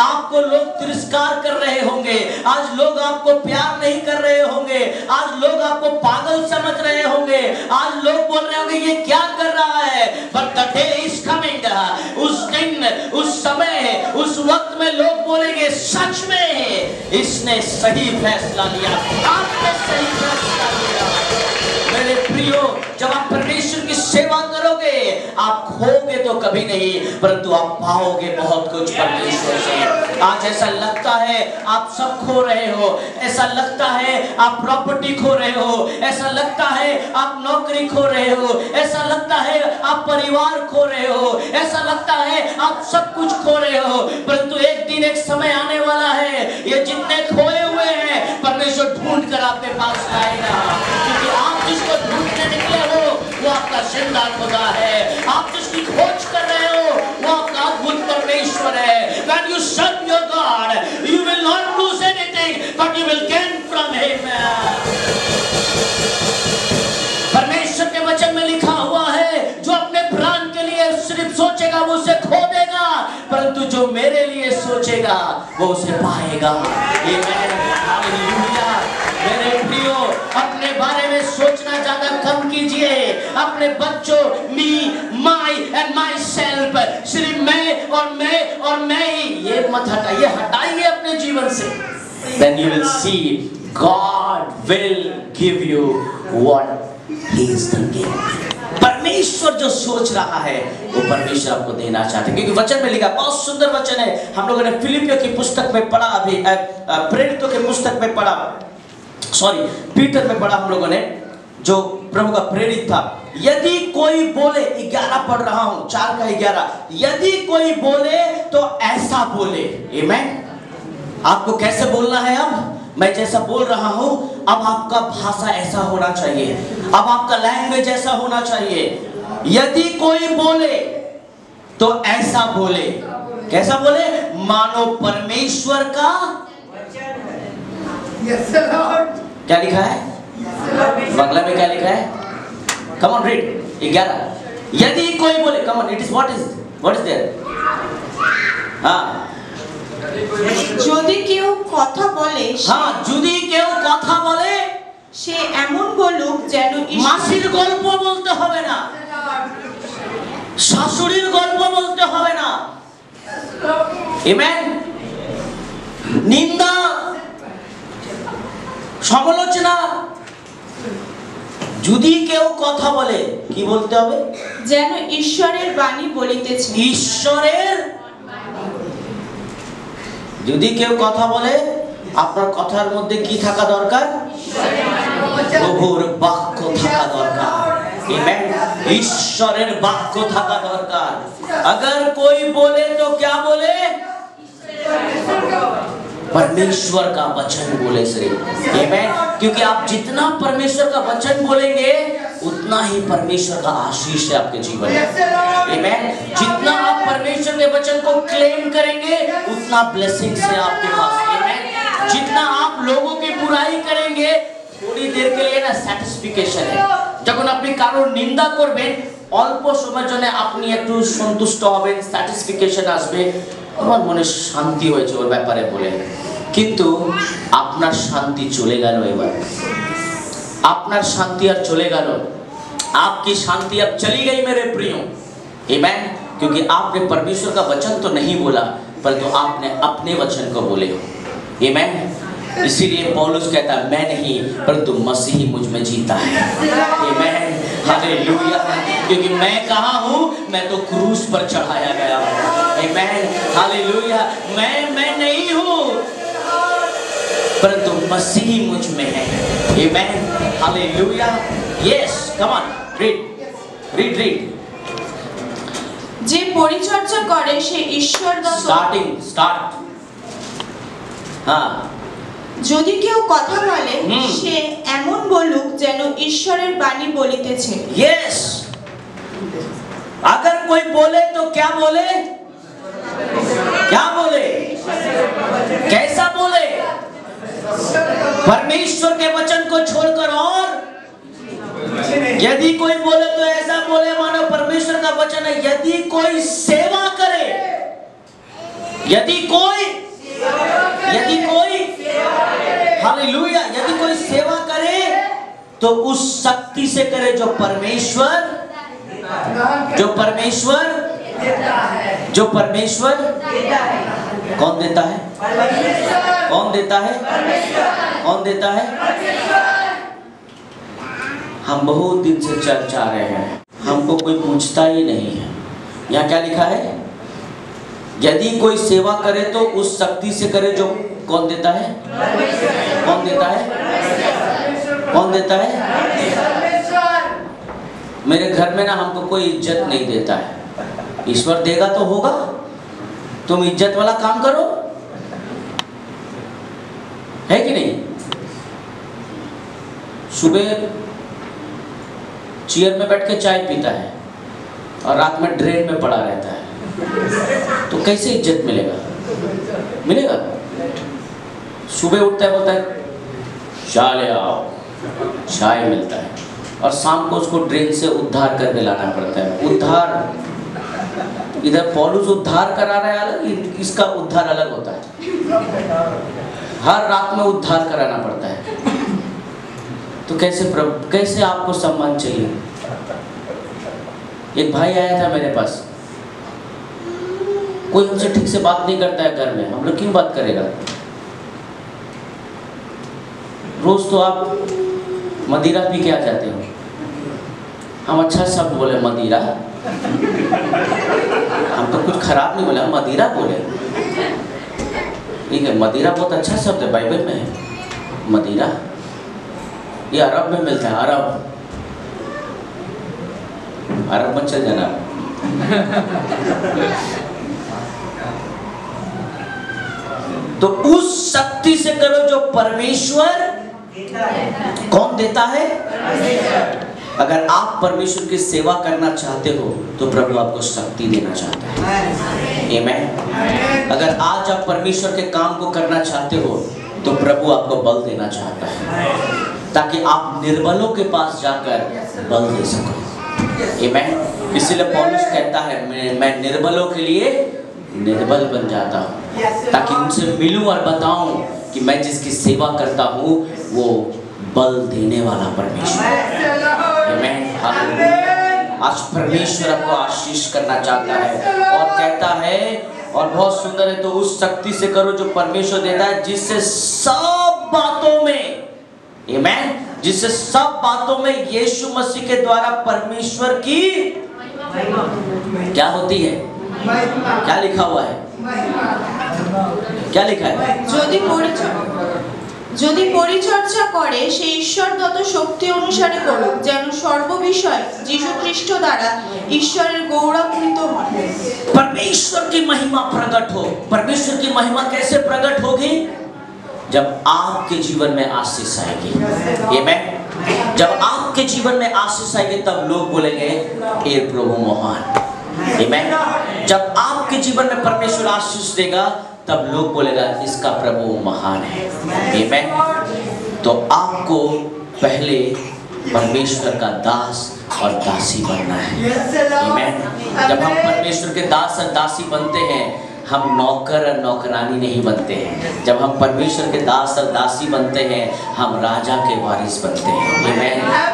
आपको लोग तिरस्कार कर रहे होंगे, आज लोग आपको प्यार नहीं कर रहे होंगे, आज लोग आपको पागल समझ रहे होंगे, आज लोग बोल रहे होंगे ये क्या कर रहा है, but the day is coming, उस दिन, उस समय, उस वक्त में लोग बोलेंगे सच में इसने सही फैसला लिया, आपने सही फैसला लिया। मेरे प्रियो, जब आप परमेश्वर की सेवा करोगे आप खोगे तो कभी नहीं, परंतु आप पाओगे बहुत कुछ परमेश्वर से। आज ऐसा लगता है आप सब खो रहे हो, ऐसा लगता है आप प्रॉपर्टी खो रहे हो, ऐसा लगता है आप नौकरी खो रहे हो, ऐसा लगता है आप परिवार खो रहे हो, ऐसा लगता है आप सब कुछ खो रहे हो, परंतु एक दिन एक समय आने वाला है, ये जितने खोए हुए हैं परमेश्वर ढूंढ कर आपके पास लाएगा। क्योंकि आप जिसको ढूंढने निकले हो वो आपका जिंदा खुदा है, आप जिसकी खोज कर रहे हो वो आपका अद्भुत परमेश्वर है। When you serve your God, you will not lose anything, but you will gain from Him. परमेश्वर के वचन में लिखा हुआ है, जो अपने प्राण के लिए सिर्फ सोचेगा वो उसे खो देगा, परंतु जो मेरे लिए सोचेगा वो उसे पाएगा। आमीन, हालेलुया। मेरे प्रियो, अपने बारे में सोचना ज्यादा कम कीजिए, अपने बच्चों, मी, माई एंड माई सेल्फ, सिर्फ मैं और मैं ही, ये मत हटाइए, हटाइए अपने जीवन से। Then you will see God will give you what He is thinking. परमेश्वर जो सोच रहा है वो परमेश्वर आपको देना चाहते हैं, क्योंकि वचन में लिखा, बहुत सुंदर वचन है। हम लोगों ने फिलिपियों की पुस्तक में पढ़ा, अभी प्रेरितों की पुस्तक में पढ़ा, सॉरी पीटर में पढ़ा हम लोगों ने, जो प्रभु का प्रेरित था। यदि कोई बोले, 11 पढ़ रहा हूं, 4 का 11, यदि कोई बोले तो ऐसा बोले। आमीन। आपको कैसे बोलना है? अब मैं जैसा बोल रहा हूं, अब आपका भाषा ऐसा होना चाहिए, अब आपका लैंग्वेज ऐसा होना चाहिए। यदि कोई बोले तो ऐसा बोले। कैसा बोले? मानो परमेश्वर का क्या लिखा है? बांग्ला में क्या लिखा है? Come on read 11। यदि कोई बोले, come on, it is what is there? हाँ, যদি কেউ কথা বলে, হ্যাঁ, যদি কেউ কথা বলে সে এমন বলুক যেন মাসির গল্প বলতে হবে না, শাশুড়ির গল্প বলতে হবে না। আমেন। নিন্দা, সমালোচনা, যদি কেউ কথা বলে, কি বলতে হবে? যেন ঈশ্বরের বাণী বলিতেছে। ঈশ্বরের, যদি কেউ কথা বলে, আপনার কথার মধ্যে কি থাকা দরকার? প্রভুর বাক্য থাকা দরকার। आमेन। ঈশ্বরের বাক্য থাকা দরকার। अगर कोई बोले तो क्या बोले? परमेश्वर का वचन बोले सिर्फ। आमेन। क्योंकि आप जितना परमेश्वर का वचन बोलेंगे उतना ही परमेश्वर का आशीष है आपके जीवन में। आमेन। जितना आप परमेश्वर के वचन को क्लेम करेंगे उतना ब्लेसिंग्स है आपके पास। आमेन। जितना आप लोगों की बुराई करेंगे, थोड़ी देर के लिए ना স্যাটিসফিকেশন है। যখন আপনি কারোর নিন্দা করবেন, অল্প সময়ের জন্য আপনি একটু সন্তুষ্ট হবেন, স্যাটিসফিকেশন আসবে, আমার মনে শান্তি হয়েছে ওর ব্যাপারে বলে। কিন্তু আপনার শান্তি চলে গেল, এবার আপনার শান্তি আর চলে गल। आपकी शांति अब चली गई मेरे प्रियो। आमेन। क्योंकि आपने परमेश्वर का वचन तो नहीं बोला, परंतु आपने अपने वचन को बोले हो। आमेन। इसीलिए पौलुस कहता है, मैं नहीं परंतु मसीह मुझ में जीता है। आमेन। हालेलुया। क्योंकि मैं कहाँ हूँ? मैं तो क्रूस पर चढ़ाया गया हूँ। आमेन। हालेलुया। मैं नहीं हूँ परंतु मसीह मुझ में है। Amen. Hallelujah. Yes, come on, read. যে পরিচর্যা করে সে ঈশ্বরগত। স্টার্ট। हाँ। যদি কেউ কথা বলে সে এমন বলুক যেন ঈশ্বরের বাণী বলিতেছে। यस। अगर कोई बोले तो क्या बोले? क्या बोले? कैसा बोले? परमेश्वर के वचन को छोड़कर और यदि कोई बोले तो ऐसा बोले मानो परमेश्वर का वचन है। यदि कोई सेवा करे, यदि कोई हालेलुया, यदि कोई सेवा करे तो उस शक्ति से करे जो परमेश्वर कौन देता है? कौन देता है? हम बहुत दिन से चर्च आ रहे हैं, हमको कोई पूछता ही नहीं है। यहाँ क्या लिखा है? यदि कोई सेवा करे तो उस शक्ति से करे जो कौन देता है? कौन देता है? मेरे घर में ना हमको कोई इज्जत नहीं देता है। ईश्वर देगा तो होगा, तुम इज्जत वाला काम करो, है कि नहीं? सुबह चेयर में बैठ के चाय पीता है और रात में ड्रेन में पड़ा रहता है, तो कैसे इज्जत मिलेगा? सुबह उठता है, बोलता है चाय ले आओ, चाय मिलता है, और शाम को उसको ड्रेन से उद्धार करके लाना पड़ता है। उद्धार, इधर पौलुस उद्धार करा रहा है अलग, इसका उद्धार अलग होता है। हर रात में उद्धार कराना पड़ता है। तो कैसे आपको सम्मान चाहिए? एक भाई आया था मेरे पास, कोई हमसे ठीक से बात नहीं करता है घर में, हम लोग क्यों बात करेगा? रोज तो आप मदिरा पी के आ जाते हो, हम अच्छा शब्द बोले मदिरा, हम तो कुछ खराब नहीं बोले, हम मदिरा बोले। ठीक है, मदिरा बहुत अच्छा शब्द है, बाइबल में है मदिरा, ये अरब में मिलता है, अरब में चल जाना। तो उस शक्ति से करो जो परमेश्वर कौन देता है? अगर आप परमेश्वर की सेवा करना चाहते हो तो प्रभु आपको शक्ति देना चाहता है। आमीन। अगर आज आप परमेश्वर के काम को करना चाहते हो तो प्रभु आपको बल देना चाहता है, ताकि आप निर्बलों के पास जाकर बल दे सको। आमीन। इसीलिए पौलुस कहता है मैं निर्बलों के लिए निर्बल बन जाता हूँ, ताकि उनसे मिलूं और बताऊं कि मैं जिसकी सेवा करता हूँ वो बल देने वाला परमेश्वर है। आज परमेश्वर आपको आशीष करना चाहता है और कहता है, और बहुत सुंदर है, तो उस शक्ति से करो जो परमेश्वर देता है, जिससे सब बातों में, आमीन, जिससे सब बातों में यीशु मसीह के द्वारा परमेश्वर की क्या होती है? क्या लिखा हुआ है? क्या लिखा है? যদি পরিচর্যা করে সে ঈশ্বরদত্ত শক্তি অনুসারে করুক, যেন সর্ববিষয় যীশু খ্রিস্ট দ্বারা ঈশ্বরের গৌরবান্বিত হয়। परमेश्वर की महिमा प्रकट हो। परमेश्वर की महिमा कैसे प्रकट होगी? जब आपके जीवन में आशीष आएगी। आमीन। जब आपके जीवन में आशीष आएगी तब लोग बोलेंगे हे प्रभु महान। आमीन। जब आपके जीवन में परमेश्वर आशीष देगा तब लोग बोलेगा इसका प्रभु महान है। आमीन। तो आपको पहले परमेश्वर का दास और दासी बनना है। आमीन। जब हम परमेश्वर के दास और दासी बनते हैं, हम नौकर और नौकरानी नहीं बनते हैं। जब हम परमेश्वर के दास और दासी बनते हैं, हम राजा के वारिस बनते हैं। आमीन। हम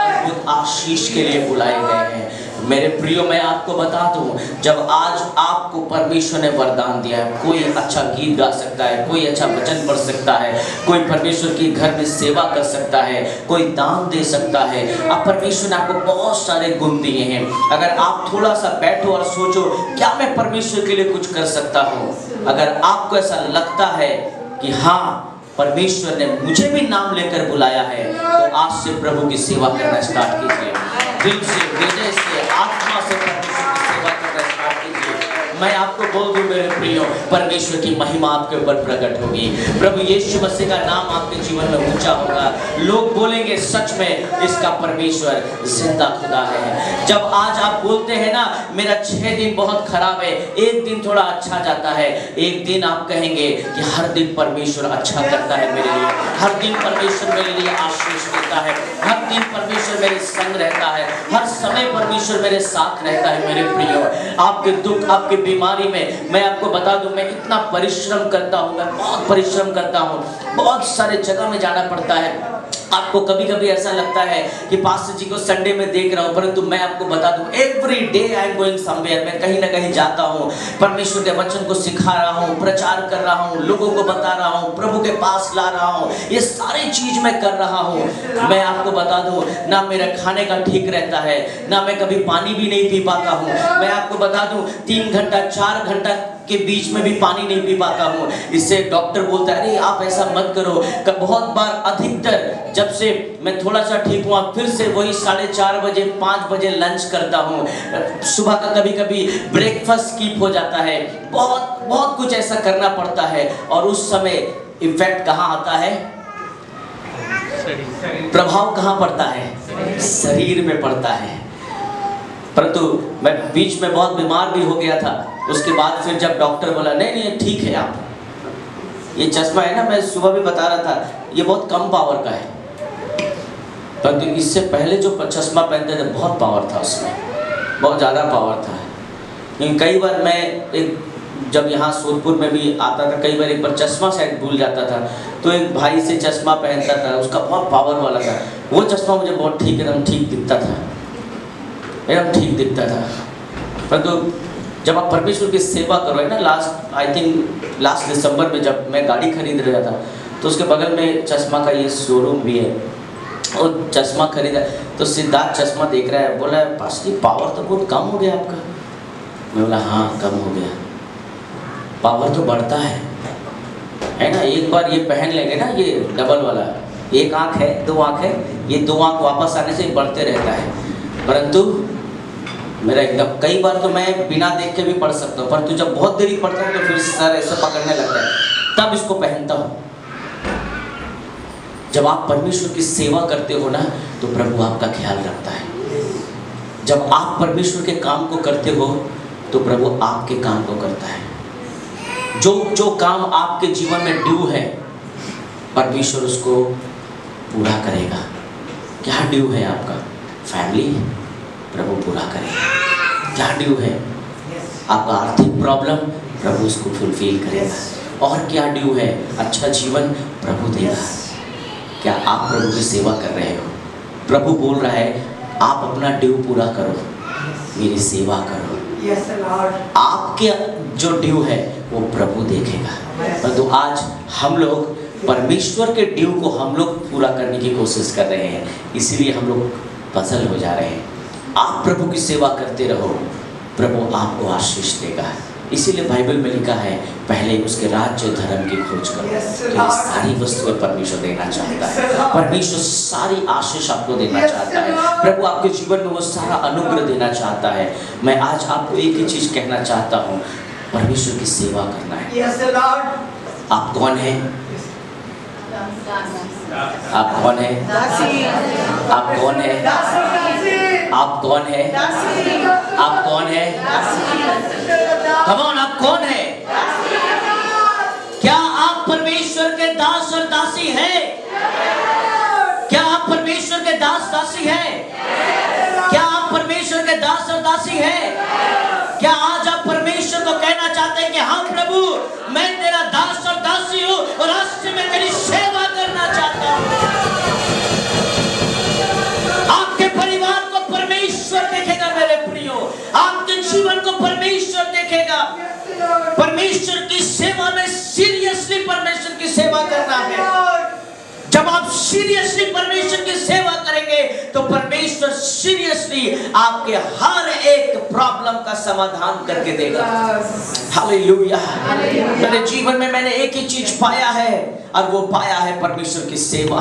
अद्भुत आशीष के लिए बुलाए गए हैं। मेरे प्रियो, मैं आपको बता दूं, जब आज आपको परमेश्वर ने वरदान दिया है, कोई अच्छा गीत गा सकता है, कोई अच्छा वचन पढ़ सकता है, कोई परमेश्वर की घर में सेवा कर सकता है, कोई दान दे सकता है। अब परमेश्वर ने आपको बहुत सारे गुण दिए हैं। अगर आप थोड़ा सा बैठो और सोचो क्या मैं परमेश्वर के लिए कुछ कर सकता हूँ, अगर आपको ऐसा लगता है कि हाँ परमेश्वर ने मुझे भी नाम लेकर बुलाया है, तो आज से प्रभु की सेवा करना स्टार्ट कीजिए। दिल से, हृदय से, आत्मा से परमेश्वर की सेवा करना स्टार्ट कीजिए। मैं आपको बोल दूं मेरे प्रियो, परमेश्वर की महिमा आपके ऊपर प्रकट होगी। प्रभु यीशु मसीह का नाम आपके जीवन में ऊंचा होगा। लोग बोलेंगे सच में इसका परमेश्वर जिंदा खुदा है। जब आज आप बोलते हैं ना मेरा 6 दिन बहुत खराब है, एक दिन थोड़ा अच्छा जाता है, एक दिन आप कहेंगे कि हर दिन परमेश्वर अच्छा करता है मेरे लिए, हर दिन परमेश्वर मेरे लिए आशीष देता है, हर दिन परमेश्वर मेरे संग रहता है, हर समय परमेश्वर मेरे साथ रहता है। मेरे प्रियो, आपके दुख, आपके बीमारी में मैं आपको बता दूं, मैं इतना परिश्रम करता हूं, मैं बहुत परिश्रम करता हूं, बहुत सारे जगह में जाना पड़ता है। आपको कभी कभी ऐसा लगता है कि पास्टर जी को संडे में देख रहा हूं, परंतु मैं आपको बता दूं every day I am going somewhere. मैं कहीं ना कहीं जाता हूं, परमेश्वर के वचन को सिखा रहा हूं, प्रचार कर रहा हूं, लोगों को बता रहा हूं, प्रभु के पास ला रहा हूं, ये सारी चीज मैं कर रहा हूं। मैं आपको बता दूं ना मेरा खाने का ठीक रहता है, ना मैं कभी पानी भी नहीं पी पाता हूं। मैं आपको बता दूं 3 घंटा 4 घंटा के बीच में भी पानी नहीं पी पाता हूँ। इससे डॉक्टर बोलता है अरे आप ऐसा मत करो। बहुत बार, अधिकतर जब से मैं थोड़ा सा ठीक हुआ, फिर से वही 4:30 बजे 5 बजे लंच करता हूँ। सुबह का कभी कभी ब्रेकफास्ट स्किप हो जाता है। बहुत कुछ ऐसा करना पड़ता है और उस समय इफेक्ट कहाँ आता है? प्रभाव कहाँ पड़ता है? शरीर में पड़ता है। परंतु मैं बीच में बहुत बीमार भी हो गया था। उसके बाद फिर जब डॉक्टर बोला नहीं ठीक है, आप ये चश्मा है ना, मैं सुबह भी बता रहा था, ये बहुत कम पावर का है। परंतु इससे पहले जो चश्मा पहनते थे बहुत पावर था, उसमें बहुत ज़्यादा पावर था। लेकिन कई बार मैं जब यहाँ सोदपुर में भी आता था, कई बार एक बार चश्मा शायद भूल जाता था, तो एक भाई से चश्मा पहनता था, उसका बहुत पावर वाला था। वो चश्मा मुझे बहुत ठीक, एकदम ठीक दिखता था, एकदम ठीक दिखता था। परंतु जब आप परमेश्वर की सेवा करो है ना, लास्ट दिसंबर में जब मैं गाड़ी खरीद रहा था तो उसके बगल में चश्मा का ये शोरूम भी है, और चश्मा खरीदा तो सिद्धार्थ चश्मा देख रहा है, बोला पास्टर जी पावर तो बहुत कम हो गया आपका। मैं बोला हाँ कम हो गया, पावर तो बढ़ता है ना। एक बार ये पहन लेंगे ना, ये डबल वाला, एक आँख है दो आँख है, ये दो आँख वापस आने से बढ़ते रहता है। परंतु मेरा एकदम कई बार तो मैं बिना देख के भी पढ़ सकता हूँ, परंतु जब बहुत देरी पढ़ता हूँ तो फिर सर ऐसे पकड़ने लगता है, तब इसको पहनता हूँ। जब आप परमेश्वर की सेवा करते हो ना तो प्रभु आपका ख्याल रखता है। जब आप परमेश्वर के काम को करते हो तो प्रभु आपके काम को करता है। जो काम आपके जीवन में ड्यू है परमेश्वर उसको पूरा करेगा। क्या ड्यू है आपका? फैमिली, प्रभु पूरा करेगा। क्या ड्यू है आपका? आर्थिक प्रॉब्लम, प्रभु उसको फुलफिल करेगा। और क्या ड्यू है? अच्छा जीवन, प्रभु देगा। क्या आप प्रभु की सेवा कर रहे हो? प्रभु बोल रहा है आप अपना ड्यू पूरा करो, मेरी सेवा करो। आपके जो ड्यू है वो प्रभु देखेगा। परंतु आज हम लोग परमेश्वर के ड्यू को हम लोग पूरा करने की कोशिश कर रहे हैं, इसीलिए हम लोग पजल हो जा रहे हैं। आप प्रभु की सेवा करते रहो, प्रभु आपको आशीष देगा। इसीलिए बाइबल में लिखा है पहले उसके राज्य धर्म की खोज करो, तो ये सारी वस्तुएं परमेश्वर देना चाहता है। परमेश्वर सारी आशीष आपको देना चाहता है। प्रभु आपके जीवन में वो सारा अनुग्रह देना चाहता है। मैं आज आपको एक ही चीज कहना चाहता हूँ, परमेश्वर की सेवा करना है। आप कौन है? आप कौन है? आप कौन है? आप कौन है? आप कौन है? कम ऑन, आप कौन है? क्या आप परमेश्वर के दास और दासी हैं? क्या आप परमेश्वर के दास दासी हैं? क्या आप परमेश्वर के दास और दासी हैं? क्या आज आप परमेश्वर को कहना चाहते हैं कि हाँ प्रभु मैं तेरा दास और दासी हूँ और आज से मैं तेरी सेवा करना चाहता हूँ। आपके परिवार को परमेश्वर देखेगा मेरे प्रियो, आपके जीवन को परमेश्वर देखेगा। परमेश्वर की सेवा में सीरियसली परमेश्वर की सेवा करना है। जब आप सीरियसली परमेश्वर की सेवा करेंगे तो परमेश्वर सीरियसली आपके हर एक प्रॉब्लम का समाधान करके देगा। हालेलुया। मेरे जीवन में मैंने एक ही चीज पाया है और वो पाया है परमेश्वर की सेवा।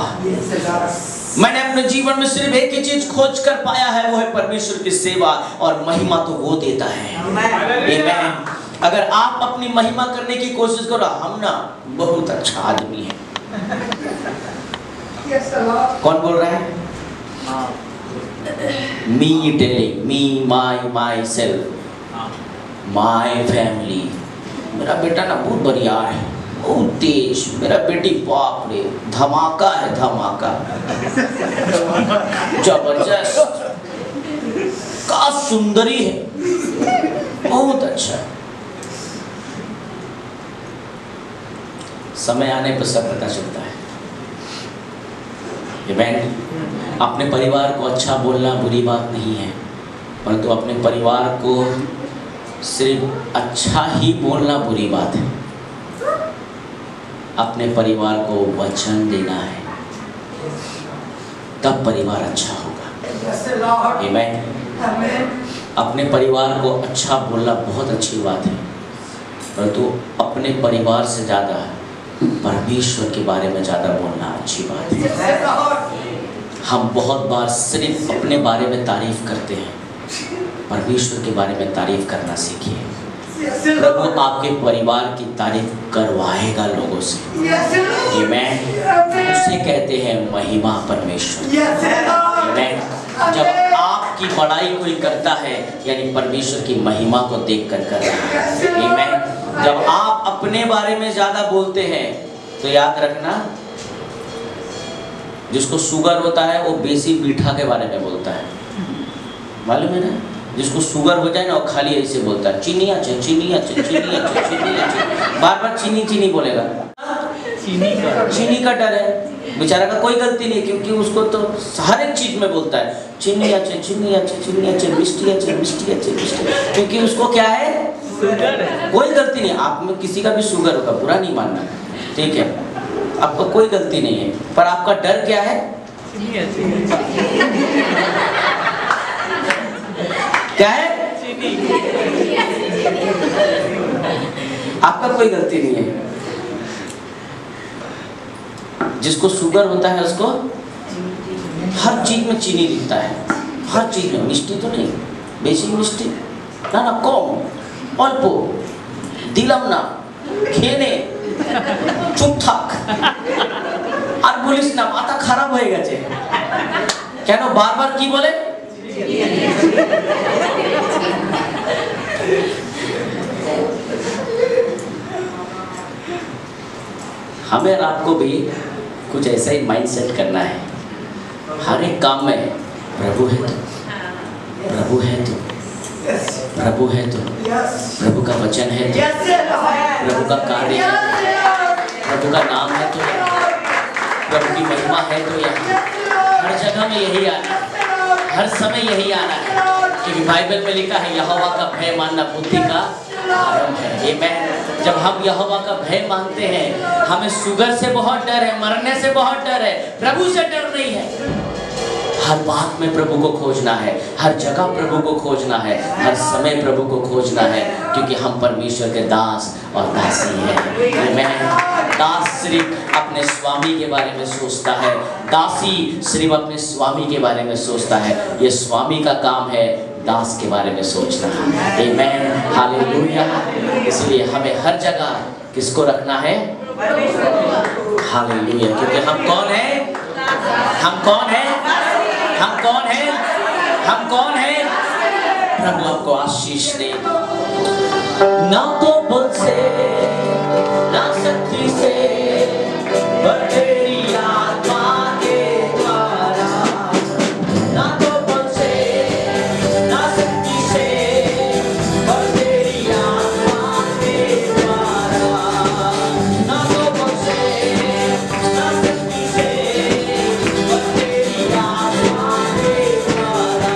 मैंने अपने जीवन में सिर्फ एक ही चीज खोज कर पाया है, वो है परमेश्वर की सेवा, और महिमा तो वो देता है। आमीन। अगर आप अपनी महिमा करने की कोशिश करो, हम ना बहुत अच्छा आदमी है। कौन बोल रहा है? Me telling, me my self, my family. मेरा बेटा ना बहुत बढ़िया है, बहुत तेज। मेरा बेटी बाप रे धमाका है, धमाका जबरदस्त, का सुंदरी है, बहुत अच्छा है। समय आने पर सब पता चलता है। आमीन। अपने परिवार को अच्छा बोलना बुरी बात नहीं है, परंतु अपने परिवार को सिर्फ अच्छा ही बोलना बुरी बात है। अपने परिवार को वचन देना है, तब परिवार अच्छा होगा। आमीन। अपने परिवार को अच्छा बोलना बहुत अच्छी बात है, परंतु अपने परिवार से ज़्यादा परमेश्वर के बारे में ज़्यादा बोलना अच्छी बात है। हम बहुत बार सिर्फ अपने बारे में तारीफ करते हैं, परमेश्वर के बारे में तारीफ करना सीखिए। प्रभु आपके परिवार की तारीफ करवाएगा लोगों से। आमीन। उसे कहते हैं महिमा परमेश्वर। आमीन। जब आपकी बड़ाई कोई करता है यानी परमेश्वर की महिमा को देख कर रहा है। आमीन। जब आप अपने बारे में ज्यादा बोलते हैं तो याद रखना, जिसको शुगर होता है वो बेसी मीठा के बारे में बोलता है, मालूम है ना? जिसको शुगर हो जाए ना वो खाली ऐसे बोलता है, चीनी अच्छे, चीनी अच्छे, चीनी अच्छे, चीनी अच्छे, बार बार चीनी चीनी बोलेगा। चीनी का डर है, बेचारा का कोई गलती नहीं, क्योंकि उसको तो हर एक चीज में बोलता है चीनी अच्छे, चीनी अच्छे, चीनी अच्छे, मिष्टी अच्छे, मिष्टी अच्छे, मिष्टी, क्योंकि उसको क्या है? कोई गलती नहीं, आप में किसी का भी शुगर होगा, बुरा नहीं मानना, ठीक है, आपका कोई गलती नहीं है, पर आपका डर क्या है? क्या है? आपका कोई गलती नहीं है। जिसको शुगर होता है उसको हर चीज में चीनी दिखता है, हर चीज में, मिष्टी तो नहीं, बेसिक मिष्टी ना ना, कम অল্প দিলাম না, খেয়ে নে, চুপ থাক, আর বলিস না, মাথা খারাপ হয়ে গেছে। কেন বারবার কি বলে? हमें और आपको भी कुछ ऐसा ही माइंड सेट करना है। हर एक काम में प्रभु है तो, प्रभु है तो, प्रभु है तो, प्रभु का वचन है तो, प्रभु का कार्य है, प्रभु का नाम है तो, प्रभु की महिमा है तो, यहाँ हर जगह में यही आना, हर समय यही आना है, क्योंकि बाइबल में लिखा है यहोवा का भय मानना बुद्धि का आरंभ है। आमीन। जब हम यहोवा का भय मानते हैं, हमें शुगर से बहुत डर है, मरने से बहुत डर है, प्रभु से डर नहीं है। हर बात में प्रभु को खोजना है, हर जगह प्रभु को खोजना है, हर समय प्रभु को खोजना है, क्योंकि हम परमेश्वर के दास और दासी हैं। आमीन। दास सिर्फ अपने स्वामी के बारे में सोचता है, दासी सिर्फ अपने स्वामी के बारे में सोचता है। ये स्वामी का काम है दास के बारे में सोचना। आमीन। हालेलुया। इसलिए हमें हर जगह किसको रखना है? हालेलुया। क्योंकि हम कौन हैं? हम कौन हैं? हम कौन हैं? हम कौन हैं? प्रभु आपको आशीष दे। ना तो बल से ना शक्ति से, पर तेरी आत्मा के द्वारा। ना तो बल से ना शक्ति से, पर तेरी आत्मा के द्वारा। ना तो बल से ना शक्ति से, पर तेरी आत्मा के द्वारा।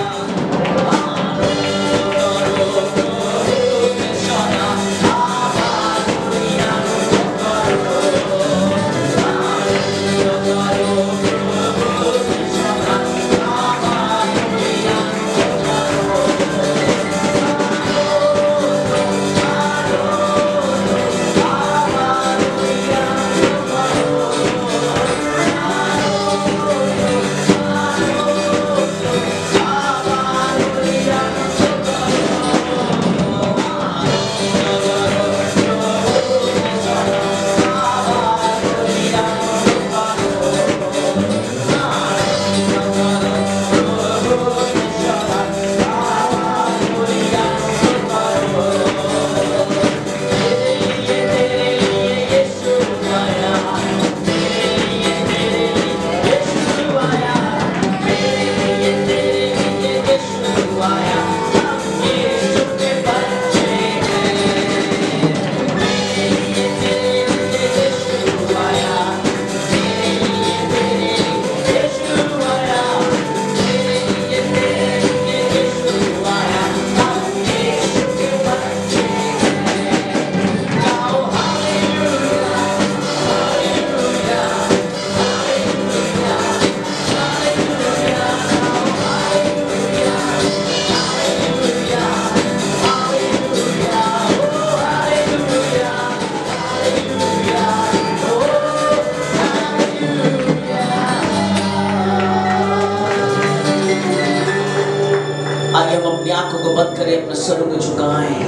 आइए हम अपनी आंखों को बंद करें, अपने सरों को झुकाएं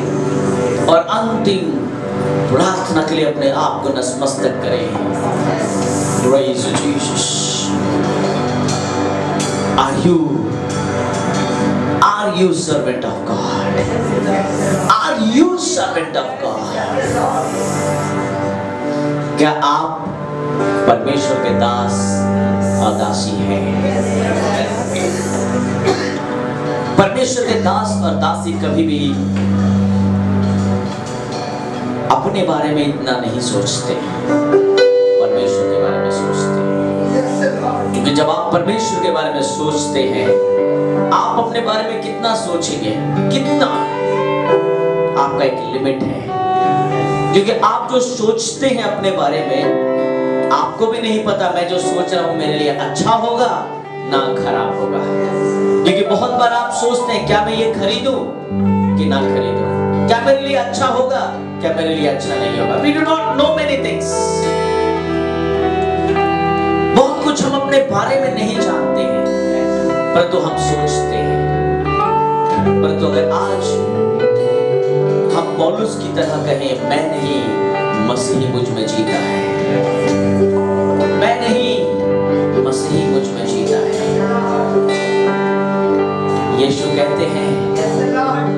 और अंतिम प्रार्थना के लिए अपने आप को नतमस्तक करें। Praise you, Jesus. Are you servant of God? Are you servant of God? क्या आप परमेश्वर के दास और दासी हैं? परमेश्वर के दास और दासी कभी भी अपने बारे में इतना नहीं सोचते, परमेश्वर के बारे में सोचते हैं। क्योंकि जब आप परमेश्वर के बारे में सोचते हैं, आप अपने बारे में कितना सोचेंगे, कितना आपका का एक लिमिट है, क्योंकि आप जो सोचते हैं अपने बारे में आपको भी नहीं पता मैं जो सोच रहा हूं मेरे लिए अच्छा होगा ना खराब होगा। क्योंकि बहुत बार आप सोचते हैं क्या मैं ये खरीदूं कि ना खरीदूं, क्या मेरे लिए अच्छा होगा क्या मेरे लिए अच्छा नहीं होगा। We do not know many things। बहुत कुछ हम अपने बारे में नहीं जानते हैं, परंतु हम सोचते हैं। परंतु अगर आज हम पौलुस की तरह कहें मैं नहीं मसीह मुझ में जीता है, मैं नहीं मसीह मुझ में जीता है। यीशु कहते हैं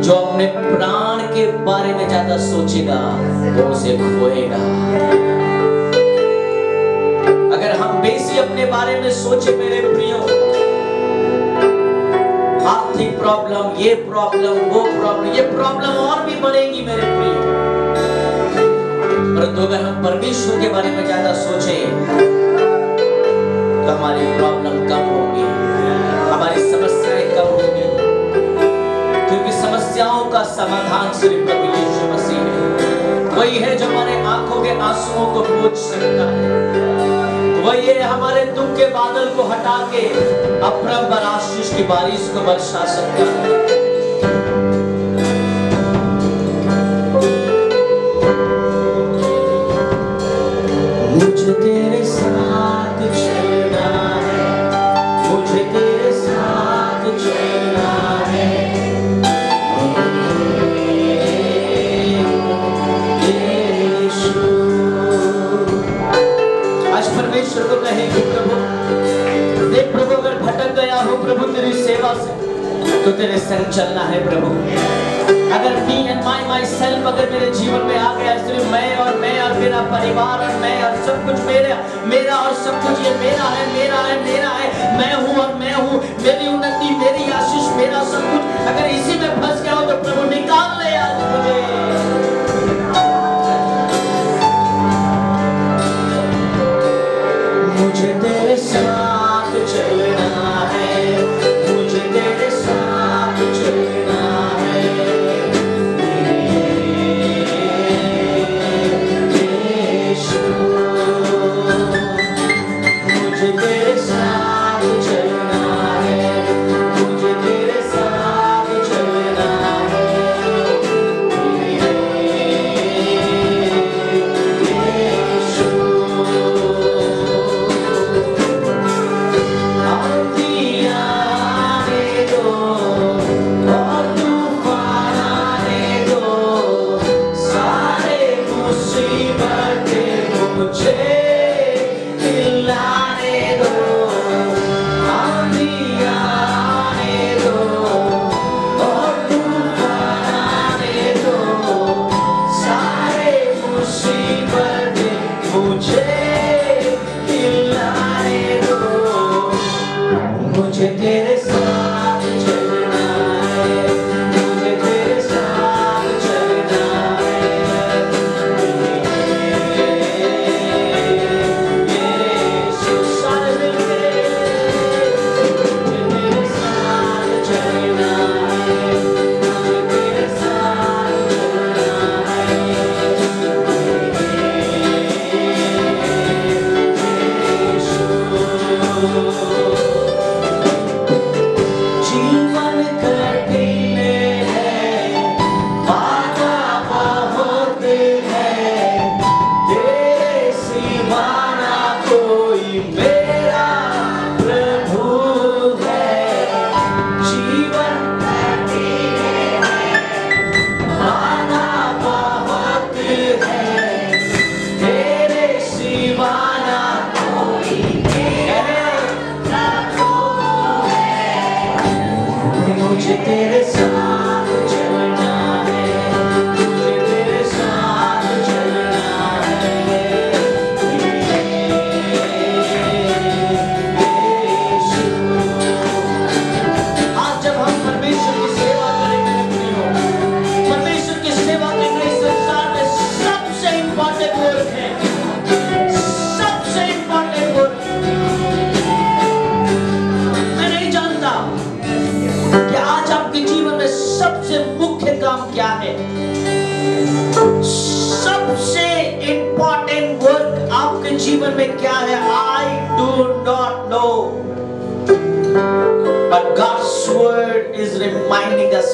जो अपने प्राण के बारे में ज्यादा सोचेगा वो उसे खोएगा। अगर हम बेसी अपने बारे में सोचे मेरे प्रियो, आर्थिक प्रॉब्लम, ये प्रॉब्लम, वो प्रॉब्लम, ये प्रॉब्लम और भी बढ़ेगी मेरे प्रियो। परंतु अगर हम परमेश्वर के बारे में ज्यादा सोचे तो हमारी प्रॉब्लम कम होगी, हमारी समस्याएं कम होंगी, क्योंकि समस्याओं का समाधान सिर्फ प्रभु यीशु मसीह है। वही है जो हमारे आंखों के आंसुओं को पोंछ सकता है, वही है हमारे दुख के बादल को हटा के अपरंपार आशीष की बारिश को बरसा सकता है। मुझे तेरे साथ चलना है, मुझे तेरे साथ चलना है, यीशु। आज परमेश्वर को कहेंगे प्रभु देख प्रभु अगर भटक गया हो प्रभु तेरी सेवा से तो तेरे संग चलना है प्रभु। अगर मी एंड माई सेल्फ अगर मेरे जीवन में आ गया, सिर्फ मैं और मेरा परिवार और मैं और सब कुछ मेरा और सब कुछ ये मेरा है, मैं हूँ और मैं हूँ, मेरी उन्नति, मेरी आशीष, मेरा सब कुछ, अगर इसी में फंस गया हो तो प्रभु निकाल ले आज मुझे। मुझे तेरे साथ चलना है, मुझे तेरे साथ चलना है, मुझे तेरे साथ चलना है, मुझे तेरे साथ चलना है, क्या है? सबसे इंपॉर्टेंट वर्क आपके जीवन में क्या है? I do not know, but God's word is reminding us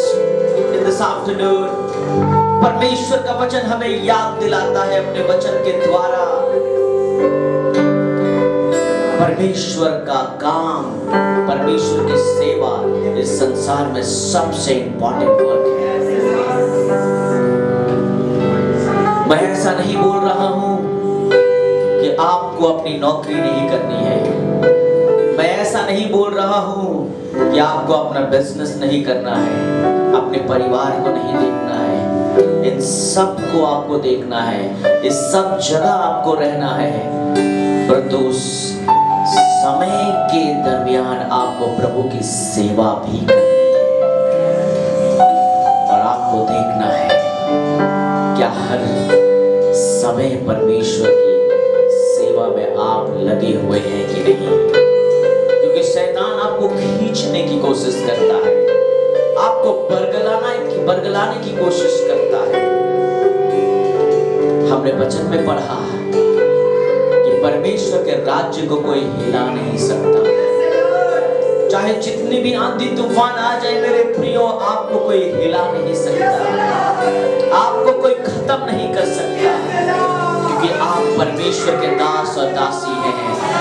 in this afternoon. परमेश्वर का वचन हमें याद दिलाता है अपने वचन के द्वारा। परमेश्वर का काम, परमेश्वर की सेवा इस संसार में सबसे इंपॉर्टेंट वर्क है। मैं ऐसा नहीं बोल रहा हूं कि आपको अपनी नौकरी नहीं करनी है। मैं ऐसा नहीं बोल रहा हूं कि आपको अपना बिजनेस नहीं करना है, अपने परिवार को नहीं देखना है। इन सब को आपको देखना है, इस सब जगह आपको रहना है, परंतु समय के दरमियान आपको प्रभु की सेवा भी करनी है। और आपको देखना है क्या हर समय परमेश्वर की सेवा में आप लगे हुए हैं कि नहीं, क्योंकि शैतान आपको खींचने की कोशिश करता है, आपको बरगलाने की कोशिश करता है। हमने वचन में पढ़ा कि परमेश्वर के राज्य को कोई हिला नहीं सकता। चाहे जितनी भी आंधी तूफान आ जाए मेरे प्रियो, आपको कोई हिला नहीं सकता, आपको कोई खत्म नहीं कर सकता, क्योंकि आप परमेश्वर के दास और दासी हैं।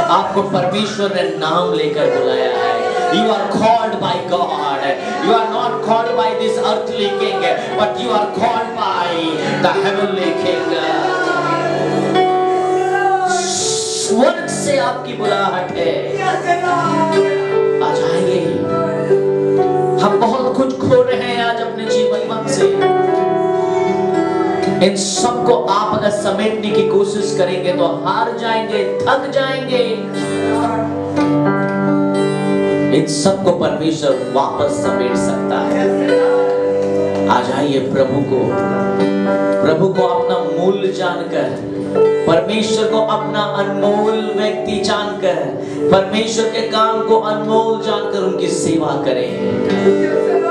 आपको परमेश्वर ने नाम लेकर बुलाया है। You are called by God. You are not called by this earthly king, but you are called by the heavenly king. स्वर्ग से आपकी बुलाहट है। आ जाइए। हम बहुत कुछ खो रहे हैं आज अपने जीवन से। इन सबको आप अगर समेटने की कोशिश करेंगे तो हार जाएंगे, थक जाएंगे। इन सबको परमेश्वर वापस समेट सकता है। आ जाइए प्रभु को अपना मूल जानकर, परमेश्वर को अपना अनमोल व्यक्ति जानकर, परमेश्वर के काम को अनमोल जानकर उनकी सेवा करें।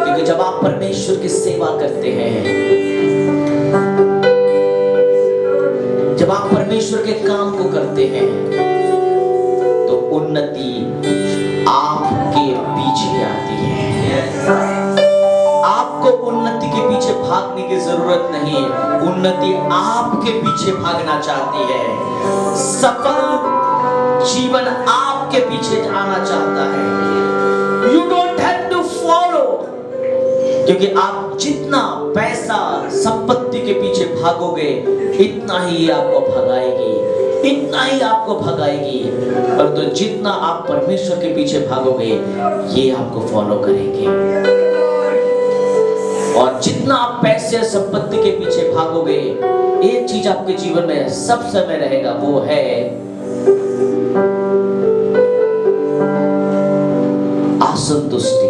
क्योंकि जब आप परमेश्वर की सेवा करते हैं, जब आप परमेश्वर के काम को करते हैं, तो उन्नति आपके पीछे आती है। आपको उन्नति के पीछे भागने की जरूरत नहीं है, उन्नति आपके पीछे भागना चाहती है। सफल जीवन आपके पीछे आना चाहता है। You don't have to follow, क्योंकि आप जितना पैसा संपत्ति के पीछे भागोगे, इतना ही आपको भगाएगी, इतना ही आपको भगाएगी। परंतु जितना आप परमेश्वर के पीछे भागोगे, ये आपको फॉलो करेंगे। और जितना आप पैसे संपत्ति के पीछे भागोगे, एक चीज आपके जीवन में सब समय रहेगा, वो है असंतुष्टि।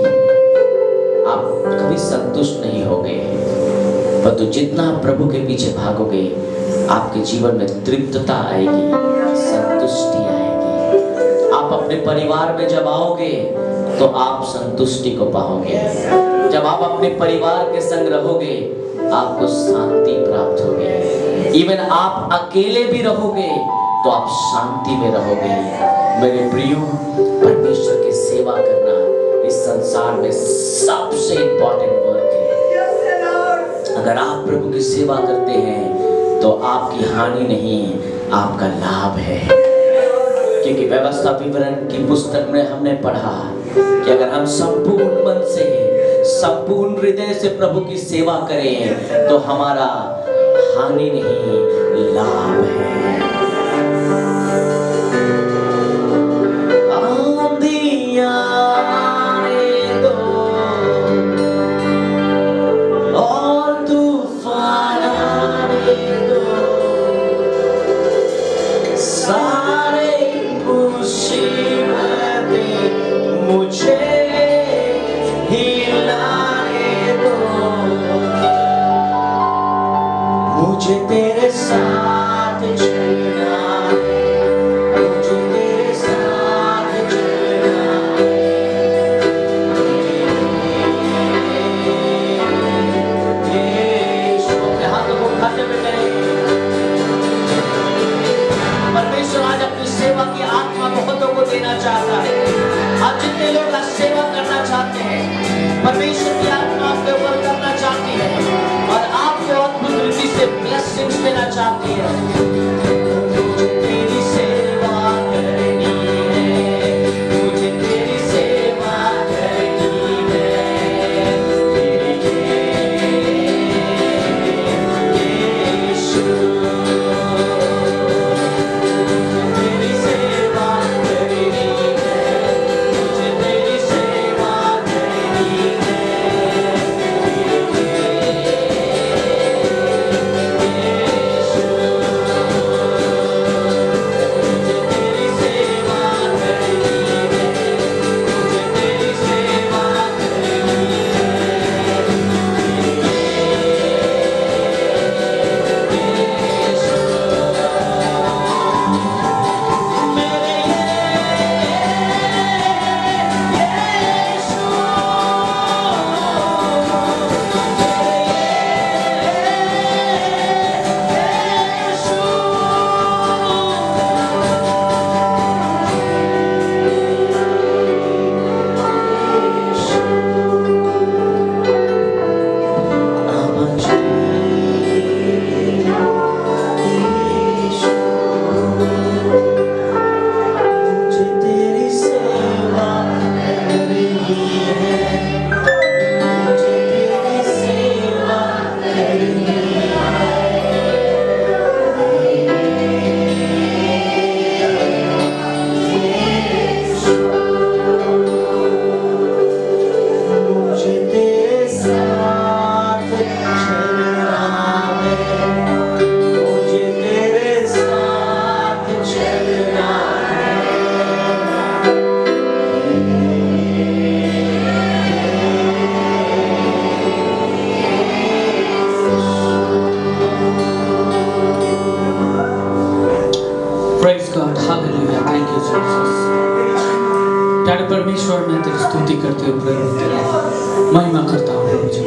आप कभी संतुष्ट नहीं होगे। परंतु जितना आप प्रभु के पीछे भागोगे, आपके जीवन में तृप्तता आएगी, संतुष्टि आएगी। आप अपने परिवार में जब आओगे तो आप संतुष्टि को पाओगे। जब आप अपने परिवार के संग रहोगे, आपको शांति प्राप्त होगी। इवन आप अकेले भी रहोगे तो आप शांति में रहोगे। मेरे प्रियो, परमेश्वर की सेवा करना इस संसार में सबसे इंपॉर्टेंट वर्क है। अगर आप प्रभु की सेवा करते हैं तो आपकी हानि नहीं, आपका लाभ है। क्योंकि व्यवस्था विवरण की पुस्तक में हमने पढ़ा कि अगर हम संपूर्ण मन से, संपूर्ण हृदय से प्रभु की सेवा करें तो हमारा हानि नहीं, लाभ है। आंधियां आने दो और तूफान आने दो, सारे मुसीबतें मुझे हिलाने दो, मुझे तेरे साथ चलना है, मुझे तेरे साथ चलना है। खाते हुए करेंगे। परमेश्वर आज अपनी सेवा की आत्मा बहुतों को देना चाहता है। आज जितने लोग आज सेवा करना चाहते हैं, परमेश्वर की आत्मा आपके ऊपर करना चाहती है और आपको अद्भुत रीति से ब्लेसिंग्स देना चाहती है। तेरी सेवा करनी है, मुझे तेरी सेवा करनी है, यीशु तेरी सेवा करनी है, मुझे तेरी सेवा करनी है, Praise God, hallelujah, thank you Jesus। प्यारे परमेश्वर, मैं तेरी स्तुति करते हुए प्रभु तेरी महिमा करता हूँ प्रभु जी।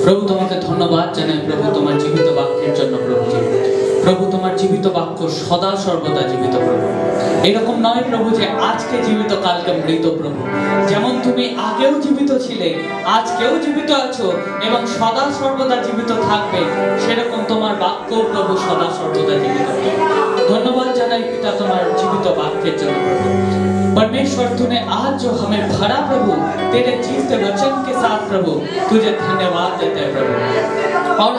प्रभु তোমাকে ধন্যবাদ জানাই প্রভু তোমার জীবিত বাক্যের জন্য প্রভু জি। প্রভু তোমার জীবিত বাক্য সদা সর্বদা জীবিত প্রভু। এরকম নয় প্রভু যে আজকে জীবিত কালকে মৃত প্রভু। যেমন তুমি আগেও জীবিত ছিলে, আজকেও জীবিত আছো এবং সদা সর্বদা জীবিত থাকবে, সেরকম তোমার বাক্য প্রভু সদা সর্বদা জীবিত। धन्यवाद जानाई पिता तुम्हारे जीवित वाक्य जन्म प्रभु। परमेश्वर तूने आज जो हमें भरा प्रभु तेरे जीवित वचन के साथ प्रभु, तुझे धन्यवाद देते हैं प्रभु। और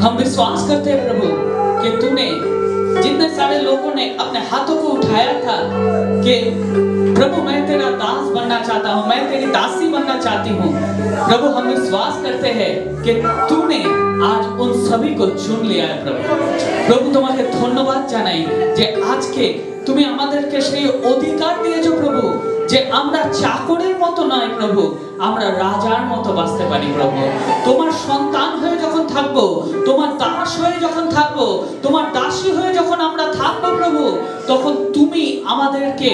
हम विश्वास करते हैं प्रभु कि तूने जितने सारे लोगों ने अपने हाथों को उठाया था कि प्रभु मैं तेरा दास बनना चाहता हूँ, मैं तेरी दासी बनना चाहती हूँ प्रभु, हम विश्वास करते हैं कि तूने आज उन सभी को चुन लिया है प्रभु। प्रभु तुम्हारे धन्यवाद জানাই যে আজকে তুমি আমাদেরকে সেই অধিকার দিয়েছো প্রভু যে আমরা চাকরের মতো নয় প্রভু, আমরা রাজার মতো বাঁচতে পারি প্রভু। তোমার সন্তান হয়ে যখন থাকবো, তোমার দাস হয়ে যখন থাকবো, তোমার দাসী হয়ে যখন আমরা থাকবো প্রভু, তখন তুমি আমাদেরকে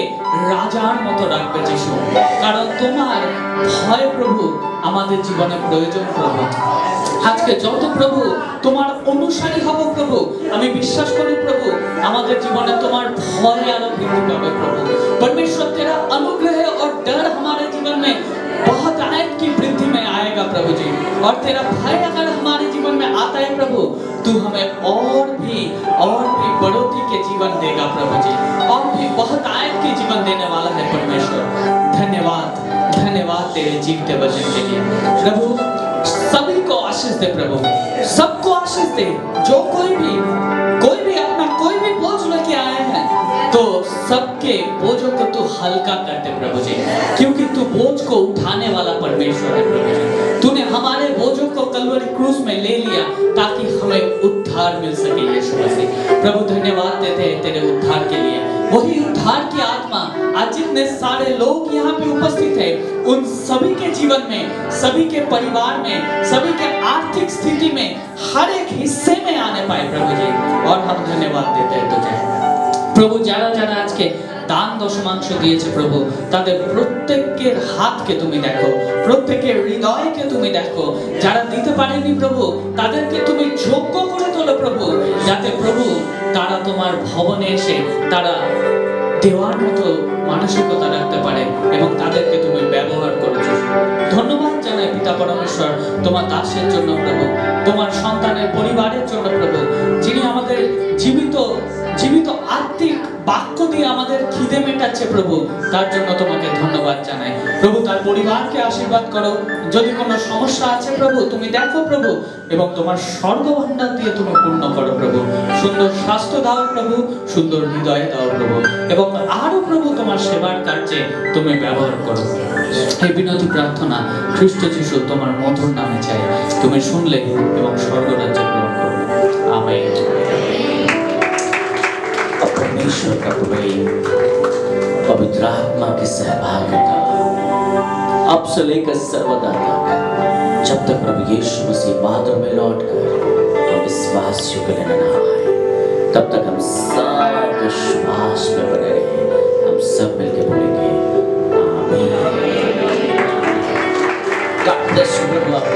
রাজার মতো রাখবে যিশু। কারণ তোমার ভয় প্রভু আমাদের জীবনে প্রয়োজন প্রভু। আজকে যত প্রভু তোমার অনুসারী হব প্রভু, আমি বিশ্বাস করি প্রভু আমাদের জীবনে তোমার ভয় আরো বৃদ্ধি পাবে প্রভু। परमेश्वर तेरा अनुग्रह और डर हमारे जीवन में बहुत आयत की वृद्धि में आएगा प्रभु जी। और तेरा भय अगर हमारे जीवन में आता है प्रभु, तू हमें और भी बढ़ोतरी के जीवन देगा प्रभु जी, और भी बहुत आयत के जीवन देने वाला है परमेश्वर। धन्यवाद धन्यवाद तेरे जीवते वचन के लिए प्रभु। सभी को आशीष दे प्रभु, सबको आशीष दे। जो कोई भी अपना कोई भी बोझ लेके आए हैं तो सबके बोझों को तू हल्का कर दे प्रभु जी, क्योंकि तू बोझ को उठाने वाला परमेश्वर है प्रभु जी। तूने हमारे बोझों को कलवरी क्रूस में ले लिया ताकि हमें उद्धार मिल सके यीशु मसीह। प्रभु धन्यवाद देते हैं तेरे उद्धार के लिए। वही उद्धार की आत्मा आज जितने सारे लोग यहाँ पे उपस्थित है उन सभी के जीवन में, सभी के परिवार में, सभी के आर्थिक स्थिति में हर एक हिस्से में आने पाए प्रभु जी। और हम धन्यवाद देते हैं तुझे। প্রভু যারা যারা আজকে দান দশমাংশ দিয়েছে প্রভু, তাদের প্রত্যেকের হাতকে তুমি দেখো, প্রত্যেকের হৃদয়কে তুমি দেখো। যারা দিতে পারেনি প্রভু, তাদেরকে তুমি যোগ্য করে তোলো প্রভু, যাতে প্রভু তারা তোমার ভবনে এসে তারা দেওয়ার মতো মানসিকতা রাখতে পারে এবং তাদেরকে তুমি ব্যবহার করেছো। ধন্যবাদ জানাই পিতা পরমেশ্বর তোমার দাসের জন্য প্রভু, তোমার সন্তানের পরিবারের জন্য প্রভু, যিনি আমাদের জীবিত আত্মিক বাক্য দিয়ে আমাদের খিদে মেটাচ্ছে প্রভু, তার জন্য তোমাকে ধন্যবাদ জানাই প্রভু। তার পরিবারকে আশীর্বাদ করো। যদি কোনো সমস্যা আছে প্রভু, তুমি দেখো প্রভু, এবং তোমার স্বর্গভাণ্ডার দিয়ে তুমি পূর্ণ করো প্রভু। সুন্দর স্বাস্থ্য দাও প্রভু, সুন্দর হৃদয় দাও প্রভু, এবং আরো প্রভু তোমার সেবার কার্যে তুমি ব্যবহার করো। এই বিনতি প্রার্থনা খ্রিস্ট যিশু তোমার মধুর নামে চাই, তুমি শুনলে এবং স্বর্গরাজ্যে গ্রহণ করো। আমেন। परमेश्वर का प्रेम, पवित्र आत्मा के सहभागिता अब से लेकर सर्वदा तक, जब तक प्रभु यीशु मसीह बाद में लौट कर हम विश्वासियों के लिए न आए, तब तक हम सब विश्वास में बने रहे। हम सब मिलकर बोलेंगे आमीन। God bless you, brother.